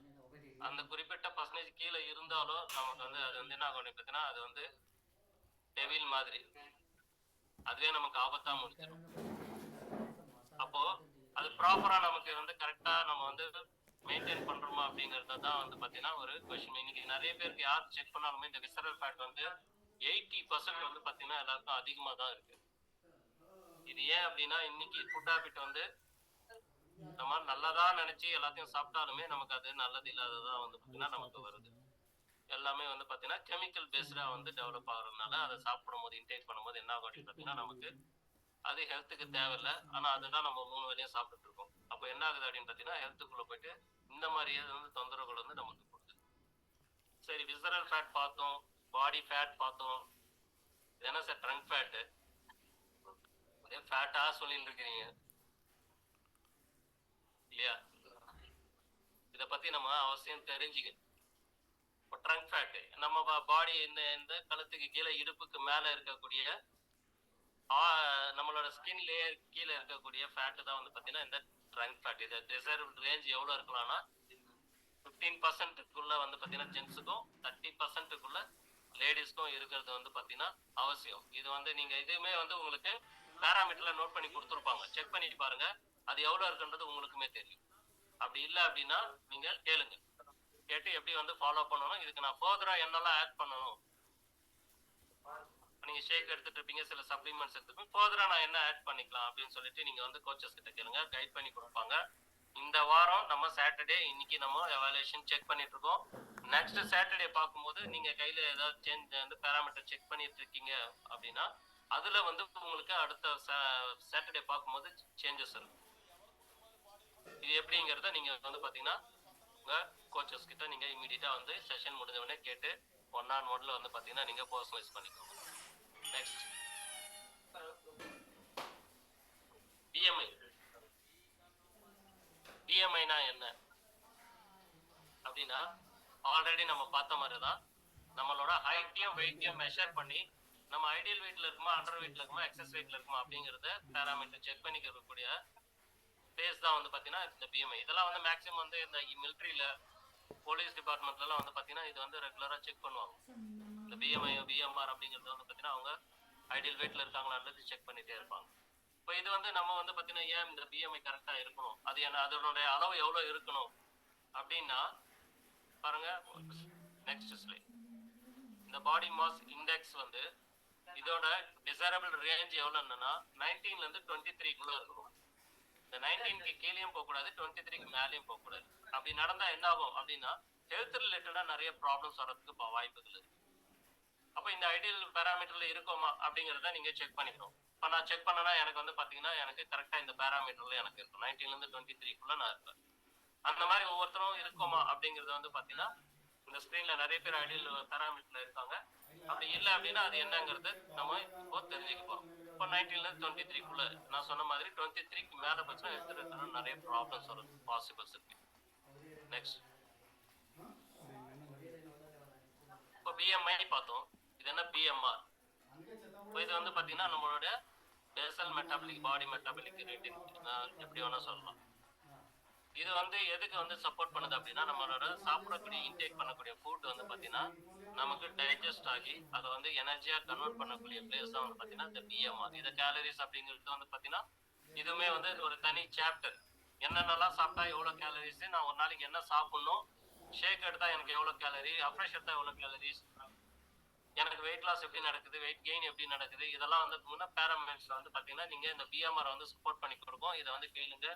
அந்த குறிப்பிட்ட பர்சன்டேஜ் கீழே இருந்தாலும் நமக்கு வந்து அது வந்து என்ன ஆகும் பார்த்தீங்கன்னா அது வந்து டெவில் மாதிரி, அதுவே நமக்கு ஆபத்தா முடிச்சிடும். அப்போ அது ப்ராப்பரா நமக்கு வந்து கரெக்டா நம்ம வந்து மெயின்டைன் பண்றோமா அப்படிங்கறத தான் வந்து பாத்தீங்கன்னா ஒரு கொஸ்டின். இன்னைக்கு நிறைய பேருக்கு யார் செக் பண்ணாலுமே இந்த விசரல் ஃபேட் வந்து 80% வந்து பாத்தீங்கன்னா எல்லாருக்கும் அதிகமா தான் இருக்கு. இது ஏன் அப்படின்னா இன்னைக்கு ஃபுட் ஹேபிட் வந்து நம்ம நல்லதா நினைச்சு எல்லாத்தையும் சாப்பிட்டாலுமே நமக்கு அது நல்லது இல்லாததான் வந்து பாத்தீங்கன்னா நமக்கு வருது. எல்லாமே வந்து பாத்தீங்கன்னா கெமிக்கல் பேஸ்டா வந்து டெவலப் ஆகுறதுனால அதை சாப்பிடும் போது இன்டேக் பண்ணும்போது என்ன ஆகும் அப்படின்னு பாத்தீங்கன்னா நமக்கு அது ஹெல்த்துக்கு தேவையில்லை. ஆனா அதுதான் நம்ம 3 வேளையும் சாப்பிட்டுட்டு இருக்கோம். அப்போ என்ன ஆகுது அப்படின்னு பார்த்தீங்கன்னா ஹெல்த்துக்குள்ள போயிட்டு இந்த மாதிரியே வந்து தொந்தரவுகள் வந்து நமக்கு கொடுக்குது. சரி, விசரல் ஃபேட் பார்த்தோம், பாடி ஃபேட் பார்த்தோம். இது என்ன சார் ட்ரங்க் ஃபேட்டு? அதே ஃபேட்டா சொல்லிட்டு இருக்கிறீங்க இல்லையா? இதை பத்தி நம்ம அவசியம் தெரிஞ்சுக்கணும். இப்போ ட்ரங்க் ஃபேட்டு நம்ம பாடி இந்த இந்த கழுத்துக்கு கீழே இடுப்புக்கு மேலே இருக்கக்கூடிய நம்மளோட ஸ்கின் லேயர் கீழே இருக்கக்கூடிய ஃபேட்டு தான் வந்து பார்த்தீங்கன்னா இந்த ட்ரங்க் ஃபேட். இது டிசைர்வ்ட் ரேஞ்ச் எவ்வளோ இருக்கலாம்னா 15%க்குள்ள வந்து பார்த்தீங்கன்னா ஜென்ஸுக்கும் 30%க்குள்ள லேடிஸ்க்கும் இருக்கிறது வந்து பார்த்தீங்கன்னா அவசியம். இது வந்து நீங்கள் இதுவுமே வந்து உங்களுக்கு பேராமீட்டரில் நோட் பண்ணி கொடுத்துருப்பாங்க, செக் பண்ணிட்டு பாருங்க. அது எவ்வளோ இருக்குன்றது உங்களுக்குமே தெரியும். அப்படி இல்லை அப்படின்னா நீங்கள் கேளுங்க, கேட்டு எப்படி வந்து ஃபாலோ பண்ணணும், இதுக்கு நான் ஃபர்தராக என்னெல்லாம் ஆட் பண்ணணும். நீங்க ஷேக் எடுத்துட்டு இருப்பீங்க, சில சப்ளிமெண்ட்ஸ் எடுத்துப்பீங்க, ஃபர்தரா நான் என்ன ஆட் பண்ணிக்கலாம் அப்படின்னு சொல்லிட்டு நீங்க வந்து கோச்சஸ் கிட்ட கேளுங்க, கைட் பண்ணி கொடுப்பாங்க. இந்த வாரம் நம்ம சாட்டர்டே இன்னைக்கு நம்ம எவாலுவேஷன் செக் பண்ணிட்டு இருக்கோம். நெக்ஸ்ட் சாட்டர்டே பார்க்கும்போது நீங்க கையில ஏதாவது சேஞ்ச் வந்து பேராமீட்டர் செக் பண்ணிட்டு இருக்கீங்க அப்படின்னா அதுல வந்து உங்களுக்கு அடுத்த சாட்டர்டே பார்க்கும்போது சேஞ்சஸ் இருக்கும். இது எப்படிங்கிறத நீங்க வந்து பாத்தீங்கன்னா உங்க கோச்சஸ் கிட்ட நீங்க இமீடியட்டா வந்து செஷன் முடிஞ்ச உடனே கேட்டு 1-on-1ல வந்து பாத்தீங்கன்னா நீங்க பர்சனலைஸ் பண்ணிக்கோங்க. Next BMI. பிஎம்ஐனா என்ன அப்படின்னா ஆல்ரெடி நம்ம பார்த்த மாதிரி தான் நம்மளோட ஹைட்டையும் வெயிட்டையும் மெஷர் பண்ணி நம்ம ஐடியல் வெயிட்ல இருக்குமா, அண்டர் வெயிட்ல இருக்குமா, எக்ஸஸ் வெயிட்ல இருக்குமா அப்படிங்கறத பேராமீட்டர் செக் பண்ணிக்கக்கூடிய பேஸ் தான் வந்து பாத்தீங்கன்னா இந்த பிஎம்ஐ. இதெல்லாம் வந்து மேக்ஸிமம் வந்து இந்த மிலிட்ரியில, போலீஸ் டிபார்ட்மெண்ட்லாம் வந்து பாத்தீங்கன்னா இது வந்து ரெகுலரா செக் பண்ணுவாங்க. இந்த பிஎம்ஐ பிஎம்ஆர் அப்படிங்கிறது வந்து பாத்தீங்கன்னா அவங்க ஐடியல் வெயிட்ல இருக்காங்களான்றது செக் பண்ணிட்டே இருப்பாங்க. இப்போ இது வந்து நம்ம வந்து பாத்தீங்கன்னா ஏன் இந்த பிஎம்ஐ கரெக்டா இருக்கணும், அது என்ன, அதனுடைய அளவு எவ்வளவு இருக்கணும் அப்படின்னா பாருங்க. Next slide. இந்த பாடி மாஸ் இண்டெக்ஸ் வந்து இதோட டிசைரபிள் ரேஞ்ச் எவ்வளவுன்னா 19ல இருந்து 23க்குள்ள இருக்கணும். இந்த 19க்கு கீழேயும் போகக்கூடாது, 23க்கு மேலேயும் போகக்கூடாது. அப்படி நடந்தா என்ன ஆகும் அப்படின்னா ஹெல்த் ரிலேட்டடா நிறைய ப்ராப்ளம்ஸ் வரதுக்கு வாய்ப்புகள் இருக்கு. அப்போ இந்த ஐடியல் பேராமீட்டர்ல இருக்கோமா அப்படிங்கிறத நீங்க செக் பண்ணிக்கணும். இப்போ நான் செக் பண்ணனா எனக்கு வந்து பாத்தீங்கன்னா எனக்கு கரெக்டா இந்த பேராமீட்டர்ல எனக்கு இருக்கும், 19ல இருந்து 23க்குள்ள நான் இருப்பேன். அந்த மாதிரி ஒவ்வொருத்தரும் இருக்கோமா அப்படிங்கறத வந்து பாத்தீங்கன்னா இந்த ஸ்கிரீன்ல நிறைய பேர் ஐடியல் பேராமீட்டர்ல இருக்காங்க. அப்படி இல்லை அப்படின்னா அது என்னங்கிறது நம்ம இப்போ தெரிஞ்சுக்க போறோம். இப்போ 19ல இருந்து 23க்குள்ள நான் சொன்ன மாதிரி 23க்கு மேல போச்சுன்னா எடுத்துட்டு நிறைய ப்ராப்ளம்ஸ் வரும், பாசிபிள்ஸ் இருக்கு. நெக்ஸ்ட் இப்போ பிஎம்ஐ பார்த்தோம். இது என்ன பிஎம்ஆர்? இப்போ இது வந்து பாத்தீங்கன்னா நம்மளோட பேசல் மெட்டாபலிக், பாடி மெட்டாபலிக் ரேட் எப்படி வேணா சொல்லலாம். இது வந்து எதுக்கு வந்து சப்போர்ட் பண்ணுது அப்படின்னா நம்மளோட சாப்பிடக்கூடிய இன்டேக் பண்ணக்கூடிய ஃபுட் வந்து பாத்தீங்கன்னா நமக்கு டைஜஸ்ட் ஆகி அதை வந்து எனர்ஜியா கன்வெர்ட் பண்ணக்கூடிய பிளேஸ் தான் வந்து பாத்தீங்கன்னா இந்த பிஎம்ஆர். இது கேலரிஸ் அப்படிங்கிறது வந்து பாத்தீங்கன்னா இதுவுமே வந்து ஒரு தனி சாப்டர். என்னென்னலாம் சாப்பிட்டா எவ்வளவு கேலரிஸ், நான் ஒரு நாளைக்கு என்ன சாப்பிடணும், ஷேக் எடுத்தா எனக்கு எவ்வளவு கேலரி, அப்ரெஷ் எடுத்தா எவ்வளவு கேலரிஸ், எனக்கு வெயிட் லாஸ் எப்படி நடக்குது, வெயிட் கெயின் எப்படி நடக்குது, இதெல்லாம் வந்து பேராமீட்டர்ஸ் வந்து பாத்தீங்கன்னா நீங்க இந்த பிஎம்ஆர் வந்து சப்போர்ட் பண்ணி கொடுக்கும். இதை வந்து கேளுங்க.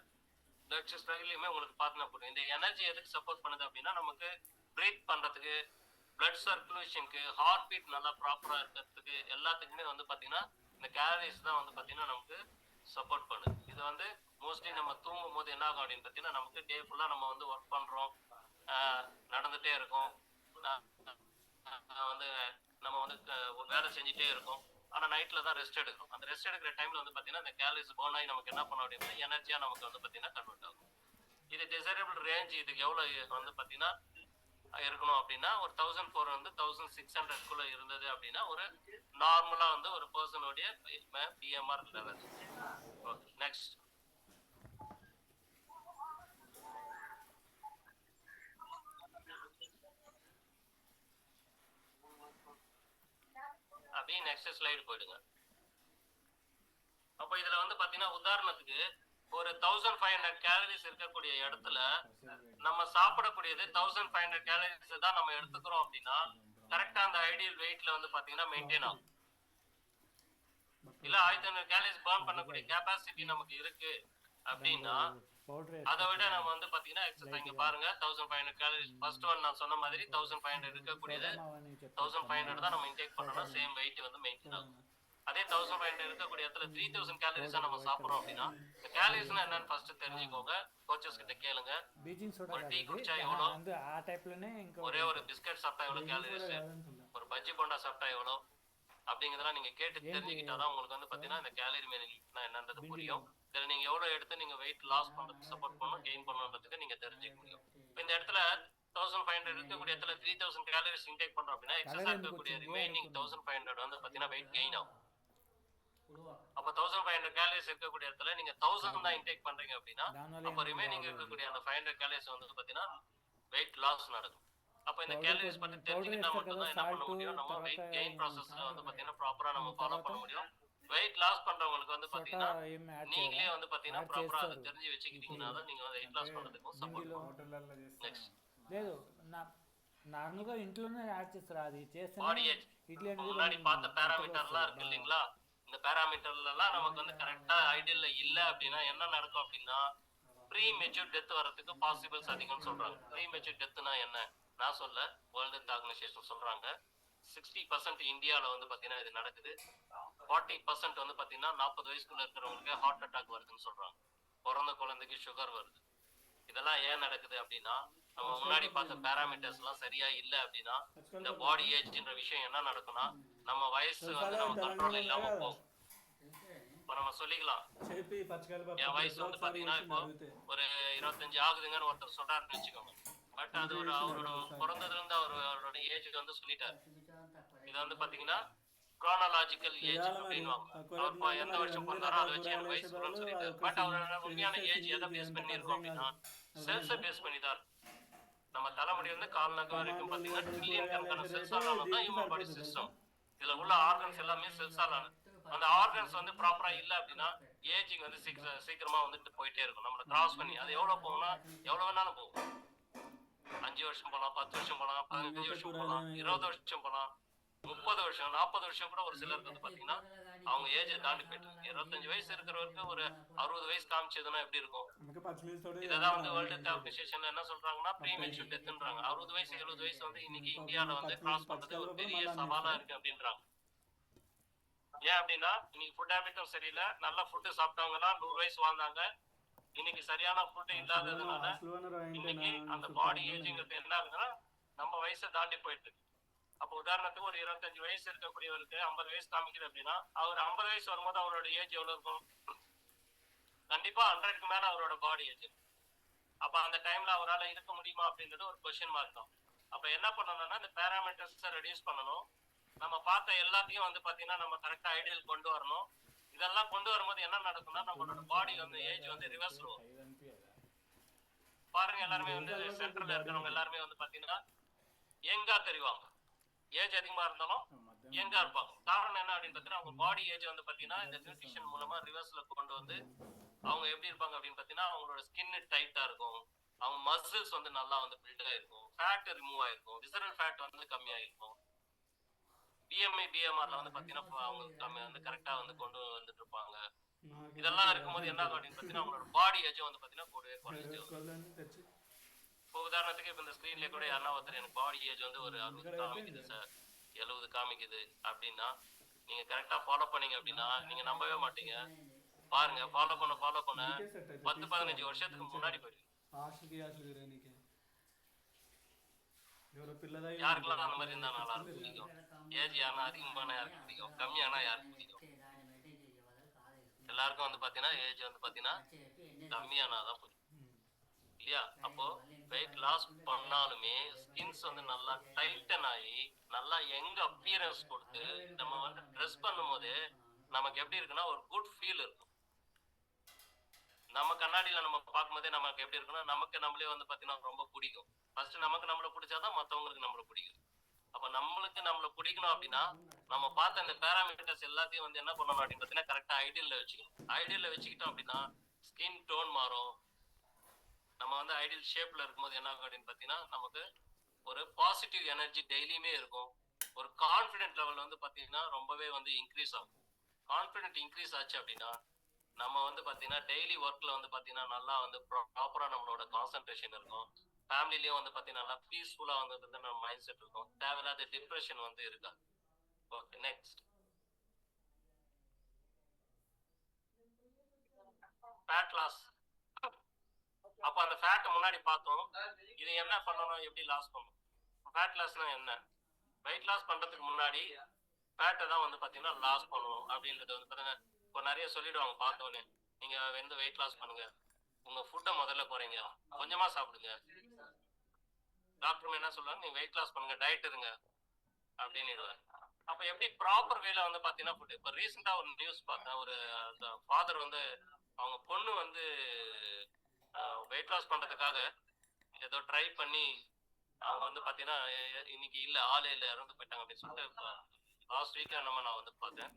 பிளட் ஸ்ட்ரகிளையுமே உங்களுக்கு பார்த்தா போதும். இந்த எனர்ஜி எதுக்கு சப்போர்ட் பண்ணுது அப்படின்னா நமக்கு பிரீத் பண்றதுக்கு, பிளட் சர்க்குலேஷனுக்கு, ஹார்ட் பீட் நல்லா ப்ராப்பரா இருக்கிறதுக்கு எல்லாத்துக்குமே வந்து பாத்தீங்கன்னா இந்த கேலரிஸ் தான் வந்து பாத்தீங்கன்னா நமக்கு சப்போர்ட் பண்ணுது. இது வந்து மோஸ்ட்லி நம்ம தூங்கும் போது என்ன ஆகும் அப்படின்னு பாத்தீங்கன்னா நமக்கு டே ஃபுல்லா நம்ம வந்து ஒர்க் பண்றோம், நடந்துட்டே இருக்கோம், வந்து நம்ம வந்து வேலை செஞ்சுட்டே இருக்கோம். ஆனா நைட்ல தான் ரெஸ்ட் எடுக்கணும். அந்த ரெஸ்ட் எடுக்கிற டைம்ல வந்து பாத்தீங்கன்னா இந்த கேலரிஸ் பர்ன் ஆகி நமக்கு என்ன பண்ண அப்படின்னா எனர்ஜியா நமக்கு வந்து பாத்தீங்கன்னா கன்வெர்ட் ஆகும். இது டிசைரபிள் ரேஞ்ச் இதுக்கு எவ்வளவு வந்து பாத்தீங்கன்னா இருக்கணும் அப்படின்னா ஒரு 1400 வந்து 1600க்குள்ள இருந்தது அப்படின்னா ஒரு நார்மலா வந்து ஒரு பர்சனுடைய பிஎம்ஆர் லெவல். Okay, next. அப்படியே நெக்ஸ்ட் ஸ்லைடு போயிடுங்க. அப்போ இதுல வந்து பாத்தீங்கன்னா உதாரணத்துக்கு ஒரு 1500 கேலரிஸ் இருக்கக்கூடிய இடத்துல நம்ம சாப்பிடக்கூடியது 1500 கேலரிஸ் தான் நம்ம எடுத்துக்கிறோம் அப்படின்னா கரெக்டா அந்த ஐடியல் வெயிட்ல வந்து பாத்தீங்கன்னா மெயின்டைன் ஆகும். இல்ல 1500 கேலரிஸ் பர்ன் பண்ணக்கூடிய கெப்பாசிட்டி நமக்கு இருக்கு அப்படின்னா அதை விட நம்ம வந்து பாத்தீங்கன்னா எக்ஸசைஸ் இங்க பாருங்க 1500 கேலரிஸ் ஃபர்ஸ்ட் ஒன் நான் சொன்ன மாதிரி 1500 இருக்கக்கூடியது 1500 தான் நம்ம இன்டேக் பண்ணோம்னா சேம் வெயிட் வந்து மெயின்டைன் ஆகும். அதே 1500 இருக்கக்கூடிய இடத்துல 3000 கேலரிஸா நம்ம சாப்பிடுறோம் அப்படின்னா இந்த கேலரிஸ்னா என்னன்னு ஃபர்ஸ்ட் தெரிஞ்சுக்கோங்க. கோச்சஸ் கிட்ட கேளுங்க. బీజింగ్ సోడా ஒரு டீ కాదు குடிச்சா ఇది எவ்வளோ, అందు ఆ టైప్లోనే ఇంకో ஒரே ஒரு பிஸ்கட் சாப்பிட்டா எவ்வளோ கேலரிஸ், ஒரு பஜ்ஜி போண்டா சாப்பிட்டா எவ்வளோ அப்படிங்கிறதெல்லாம் நீங்க கேட்டு ఏంటి தெரிஞ்சுக்கிட்டாதான் உங்களுக்கு வந்து பாத்தீங்கன்னா இந்த கேலரி மேனேஜ்மெண்ட்னா என்னன்றது புரியும். இதுல நீங்க எவ்வளவு எடுத்து நீங்க வெயிட் லாஸ் பண்றதுக்கு சப்போர்ட் பண்ணணும், கெயின் பண்ணணுன்றதுக்கு நீங்க தெரிஞ்சுக்க முடியும். இப்போ இந்த இடத்துல 1500 இருக்கக்கூடிய இடத்துல 3000 கேலரிஸ் இன்டேக் பண்றோம் அப்படின்னா எக்ஸஸா இருக்கக்கூடிய ரிமைனிங் 1500 வந்து பாத்தீங்கன்னா வெயிட் கெயின் ஆகும். அப்ப 1500 கேலரிஸ் இருக்கக்கூடிய இடத்துல நீங்க 1000 தான் இன்டேக் பண்றீங்க அப்படின்னா அப்ப ரிமைனிங் இருக்கக்கூடிய அந்த 500 கேலரிஸ் வந்து பாத்தீங்கன்னா வெயிட் லாஸ் நடக்கும். அப்ப இந்த கேலரிஸ் பத்தி தெரிஞ்சுக்கிட்டா மட்டும் தான் என்ன பண்ண முடியும், நம்ம வெயிட் கெயின் ப்ராசஸ்ல வந்து பாத்தீங்கன்னா ப்ராப்பரா நம்ம ஃபாலோ பண்ண முடியும். வெயிட் லாஸ் பண்றவங்களுக்கு வந்து సోడా பாத்தீங்கன்னா ఏం యాడ్ நீங்களே చేయరా வந்து பாத்தீங்கன்னா యాడ్ ப்ராப்பரா அதை చేస్తారు தெரிஞ்சு வச்சுக்கிட்டீங்கன்னா தான் நீங்க வெயிட் லாஸ் பண்றதுக்கும் சப்போர்ட் హిందీలో பண்ணும். நெக்స్ట్ లేదు నా నార్మల్గా ఇంట్లోనే యాడ్ చేస్తారు అది பாடி చేస్తేనే ஏஜ். ఇడ్లీ இப்போ అనేది முன்னாடி பார்த்த కొంచెం பேராமீட்டர்லாம் இருக்கு వస్తుంది இல்லைங்களா, இந்த பேராமீட்டர்ல எல்லாம் நமக்கு வந்து கரெக்டா ஐடியல்ல இல்ல அப்படின்னா என்ன நடக்கும் அப்படின்னா ப்ரீ மெச்சூர் டெத் வரதுக்கு பாசிபிள்ஸ் அதிகம்னு சொல்றாங்க. ப்ரீ மெச்சூர் டெத்னா என்ன நான் சொல்ல, வேர்ல்டு ஹெல்த் ஆர்கனைசேஷன் சொல்றாங்க 60% இந்தியால வந்து பாத்தீங்கன்னா இது நடக்குது. 40% வந்து பாத்தீங்கன்னா 40 வயசுக்குள்ள இருக்கிறவங்களுக்கு ஹார்ட் அட்டாக் வருதுன்னு சொல்றாங்க. பிறந்த குழந்தைக்கு சுகர் வருது. இதெல்லாம் ஏன் நடக்குது அப்படின்னா நம்ம முன்னாடி பார்த்த பேராமீட்டர்ஸ் எல்லாம் சரியா இல்ல அப்படின்னா இந்த பாடி ஏஜ்ன்ற விஷயம் என்ன நடக்கும்னா நம்ம வயசு வந்து நம்ம கண்ட்ரோல் இல்லாம போகும். இப்ப நம்ம சொல்லிக்கலாம் என் வயசு வந்து பாத்தீங்கன்னா இப்போ ஒரு 25 ஆகுதுங்கன்னு ஒருத்தர் சொல்றாருன்னு வச்சுக்கோங்க. பட் அது ஒரு அவரோட பிறந்ததுல இருந்து அவரோட ஏஜ் வந்து சொல்லிட்டாரு. இது வந்து பாத்தீங்கன்னா குரோனாலாஜிக்கல் ஏஜ் அப்படின்வாங்க. அவர் எந்த வருஷம் பிறந்தாரோ அதை வச்சு எனக்கு வயசு சொல்றேன்னு சொல்லிட்டாரு. பட் அவரோட உண்மையான ஏஜ் எதை பேஸ் பண்ணி இருக்கும் அப்படின்னா செல்ஸை பேஸ் பண்ணி தான். நம்ம தலைமுடி வந்து கால் நகம் வரைக்கும் பாத்தீங்கன்னா ட்ரில்லியன் கணக்கான செல்ஸால் ஆனது தான் ஹியூமன் பாடி சிஸ்டம். இதுல உள்ள ஆர்கன்ஸ் எல்லாமே செல்ஸால் ஆனது. அந்த ஆர்கன்ஸ் வந்து ப்ராப்பரா இல்ல அப்படின்னா ஏஜிங் வந்து சீக்கிரமா வந்துட்டு போயிட்டே இருக்கும். நம்மள கிராஸ் பண்ணி அது எவ்வளவு போகும்னா எவ்வளவு வேணாலும் போகும். 5 வருஷம் போலாம், 10 வருஷம் போலாம், 15 வருஷம் போலாம், 20 வருஷம் போலாம், 30 வருஷம், 40 வருஷம் கூட ஒரு சிலருக்கு வந்து பாத்தீங்கன்னா அவங்க ஏஜ் தாண்டி போயிட்டு 25 வயசு இருக்கிறவருக்கு ஒரு 60 வயசு காமிச்சதுன்னா எப்படி இருக்கும்? இதான் வந்து வேர்ல்டு ஹெல்த் ஆர்கனைசேஷன்ல என்ன சொல்றாங்கன்னா ப்ரீமெச்சூர் டெத்ன்றாங்க. 60 வயசு 70 வயசு வந்து இன்னைக்கு இந்தியால வந்து கிராஸ் பண்றது ஒரு பெரிய சவாலா இருக்கு அப்படின்றாங்க. ஏன் அப்படின்னா இன்னைக்கு ஃபுட் ஹேபிட்டும் சரியில்லை. நல்ல ஃபுட்டு சாப்பிட்டவங்க தான் 100 வயசு வாழ்ந்தாங்க. இன்னைக்கு சரியான ஃபுட் இல்லாததுனால இன்னைக்கு அந்த பாடி ஏஜிங்கிறது என்ன ஆகுதுன்னா நம்ம வயசை தாண்டி போயிட்டு இருக்கு. அப்போ உதாரணத்துக்கு ஒரு 25 வயசு இருக்கக்கூடியவருக்கு 50 வயசு காமிக்குது அப்படின்னா அவர் 50 வயசு வரும்போது அவரோட ஏஜ் எவ்வளவு இருக்கும்? கண்டிப்பா 100க்கு மேல அவரோட பாடி ஏஜ். அப்ப அந்த டைம்ல அவரால் இருக்க முடியுமா அப்படின்றது ஒரு கொஸ்டின் மார்க் தான். அப்ப என்ன பண்ணணும்னா இந்த பேராமீட்டர்ஸை ரெடியூஸ் பண்ணணும். நம்ம பார்த்த எல்லாத்தையும் வந்து பாத்தீங்கன்னா நம்ம கரெக்டா ஐடியல் கொண்டு வரணும். இதெல்லாம் கொண்டு வரும்போது என்ன நடக்கும்னா நம்மளோட பாடி வந்து ஏஜ் வந்து ரிவர்ஸ் வரும். பாருங்க எல்லாருமே வந்து சென்டர்ல இருக்கிறவங்க எல்லாருமே வந்து பாத்தீங்கன்னா யங்கா தெரிவாங்க. ஏஜ் அதிகமா இருந்தாலும் யங்கா இருப்பாங்க. காரணம் என்ன அப்படின்னு பாத்தீங்கன்னா அவங்க பாடி ஏஜ் வந்து பாத்தீங்கன்னா இந்த நியூட்ரிஷன் மூலமா ரிவர்ஸ்ல கொண்டு வந்து அவங்க எப்படி இருப்பாங்க அப்படின்னு பாத்தீங்கன்னா அவங்களோட ஸ்கின் டைட்டா இருக்கும். அவங்க மசில்ஸ் வந்து நல்லா வந்து பில்ட் ஆயிருக்கும். ஃபேட் ரிமூவ் ஆயிருக்கும். விசரல் ஃபேட் வந்து கம்மியாயிருக்கும். பிஎம்ஐ பிஎம்ஆர்ல வந்து பாத்தீங்கன்னா அவங்க வந்து கரெக்டா வந்து கொண்டு வந்துட்டு இருப்பாங்க. இதெல்லாம் இருக்கும்போது என்ன ஆகும் அப்படின்னு பாத்தீங்கன்னா அவங்களோட பாடி ஏஜ் வந்து பாத்தீங்கன்னா கூடவே குறைஞ்சிட்டு. இப்போ உதாரணத்துக்கு இப்ப இந்த ஸ்கிரீன்ல கூட யாரா ஒருத்தர் எனக்கு பாடி ஏஜ் வந்து ஒரு 60 காமிக்குது சார், 70 காமிக்குது அப்படின்னா நீங்க கரெக்டா ஃபாலோ பண்ணீங்க அப்படின்னா நீங்க நம்பவே மாட்டீங்க. பாருங்க ஃபாலோ பண்ண 10-15 வருஷத்துக்கு முன்னாடி போயிடுவீங்க. யாருக்கெல்லாம் அந்த மாதிரி இருந்தா நல்லா இருக்கும் பிடிக்கும்? ஏஜ் யாருன்னா அதிகமான யாருக்கு பிடிக்கும், கம்மியானா யாருக்கு பிடிக்கும்? எல்லாருக்கும் வந்து பாத்தீங்கன்னா ஏஜ் வந்து பாத்தீங்கன்னா கம்மியானாதான் பிடிக்கும் இல்லையா? அப்போ வெயிட் லாஸ் பண்ணாலுமே ஸ்கின்ஸ் வந்து நல்லா டைட்டன் ஆகி நல்லா யங் அப்பியரன்ஸ் கொடுத்து நம்ம வந்து ட்ரெஸ் பண்ணும் போது நமக்கு எப்படி இருக்குன்னா ஒரு குட் ஃபீல் இருக்கும். நம்ம கண்ணாடியில நம்ம பார்க்கும்போதே நமக்கு எப்படி இருக்குன்னா நமக்கு நம்மளே வந்து பாத்தீங்கன்னா ரொம்ப பிடிக்கும். ஃபர்ஸ்ட் நமக்கு நம்மளை பிடிச்சாதான் மற்றவங்களுக்கு நம்மளை பிடிக்கும். அப்ப நம்மளுக்கு நம்மளை பிடிக்கணும் அப்படின்னா நம்ம பார்த்த இந்த பேராமீட்டர்ஸ் எல்லாத்தையும் வந்து என்ன பண்ணணும் அப்படின்னு பாத்தீங்கன்னா கரெக்டா ஐடியல்ல வச்சுக்கணும். ஐடியல்ல வச்சுக்கிட்டோம் அப்படின்னா ஸ்கின் டோன் மாறும். நம்ம வந்து ஐடியல் ஷேப்ல இருக்கும்போது என்ன ஆகும் அப்படின்னு பாத்தீங்கன்னா நமக்கு ஒரு பாசிட்டிவ் எனர்ஜி டெய்லியுமே இருக்கும். ஒரு கான்ஃபிடென்ட் லெவல் வந்து பாத்தீங்கன்னா ரொம்பவே வந்து இன்க்ரீஸ் ஆகும். கான்ஃபிடென்ட் இன்க்ரீஸ் ஆச்சு அப்படின்னா நம்ம வந்து பாத்தீங்கன்னா டெய்லி ஒர்க்ல வந்து பாத்தீங்கன்னா நல்லா வந்து ப்ராப்பரா நம்மளோட கான்சென்ட்ரேஷன் இருக்கும். ஃபேமிலிலயும் வந்து பாத்தீங்கன்னா நல்லா பீஸ்ஃபுல்லா வந்து நம்ம மைண்ட் செட் இருக்கும். தேவையில்லாத டிப்ரெஷன் வந்து இருக்காது. Okay next. முன்னாடி பார்த்தோம். இது என்ன பண்ணணும், எப்படி லாஸ் பண்ணணும். ஃபேட் லாஸ்னா என்ன? வெயிட் லாஸ் பண்றதுக்கு முன்னாடி ஃபேட்டை தான் வந்து பார்த்தீங்கன்னா லாஸ் பண்ணணும் அப்படின்றது வந்து பாருங்க. இப்போ நிறைய சொல்லிடுவாங்க பார்த்தோன்னே, நீங்க வந்து வெயிட் லாஸ் பண்ணுங்க, உங்க ஃபுட்டை முதல்ல குறைங்க, கொஞ்சமா சாப்பிடுங்க. டாக்டர் என்ன சொல்றாங்க, நீங்க வெயிட் லாஸ் பண்ணுங்க, டயட் இருங்க அப்படின்னு. அப்ப எப்படி ப்ராப்பர் வேல வந்து பாத்தீங்கன்னா ஃபுட். இப்போ ரீசெண்டா ஒரு நியூஸ் பார்த்தேன். ஒரு ஃபாதர் வந்து அவங்க பொண்ணு வந்து வெயிட் லாஸ் பண்றதுக்காக ஏதோ ட்ரை பண்ணி அவங்க வந்து பாத்தீங்கன்னா இன்னைக்கு இல்ல, ஆளே இல்ல, இறந்து போயிட்டாங்க அப்படின்னு சொல்லிட்டு லாஸ்ட் வீக் நம்ம நான் வந்து பார்த்தேன்.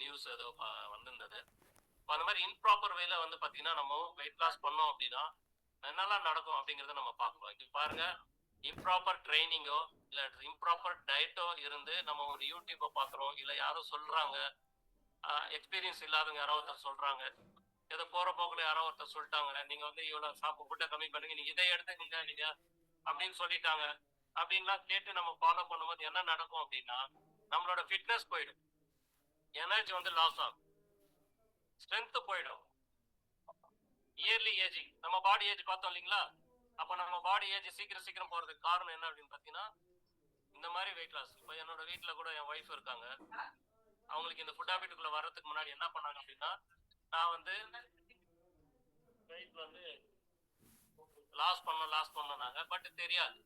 நியூஸ் ஏதோ வந்திருந்தது. அந்த மாதிரி இம்ப்ராப்பர் வேல வந்து பாத்தீங்கன்னா நம்ம வெயிட் லாஸ் பண்ணோம் அப்படின்னா என்னெல்லாம் நடக்கும் அப்படிங்கறத நம்ம பார்க்கலாம். இது பாருங்க, இம்ப்ராப்பர் ட்ரைனிங்கோ இல்ல இம்ப்ராப்பர் டயட்டோ இருந்து நம்ம ஒரு யூடியூப்பை பாக்குறோம், இல்ல யாரோ சொல்றாங்க, எக்ஸ்பீரியன்ஸ் இல்லாதவங்க யாரோ ஒருத்தர் சொல்றாங்க, ஏதோ போற போக்குல யாரோ ஒருத்தர் சொல்லிட்டாங்க, நீங்க வந்து இவ்வளவு ஃபுட்டை கம்மி பண்ணுங்க, நீங்க இதை எடுத்துக்கீங்க நீங்க அப்படின்னு சொல்லிட்டாங்க அப்படின்லாம் கேட்டு நம்ம ஃபாலோ பண்ணும்போது என்ன நடக்கும் அப்படின்னா நம்மளோட ஃபிட்னஸ் போயிடும், எனர்ஜி வந்து லாஸ் ஆகும், ஸ்ட்ரென்த் போயிடும். இயர்லி ஏஜிங், நம்ம பாடி ஏஜ் பார்த்தோம் இல்லைங்களா? அப்ப நம்ம பாடி ஏஜ் சீக்கிரம் சீக்கிரம் போறதுக்கு காரணம் என்ன அப்படின்னு பாத்தீங்கன்னா இந்த மாதிரி வெயிட் லாஸ். இப்போ என்னோட வீட்டுல கூட என் ஒய்ஃப் இருக்காங்க. அவங்களுக்கு இந்த ஃபுட் ஹாபிட்டுக்குள்ள வர்றதுக்கு முன்னாடி என்ன பண்ணாங்க அப்படின்னா, நான் வந்து வெயிட் வந்து லாஸ் பண்ணனாங்க, பட் தெரியாது,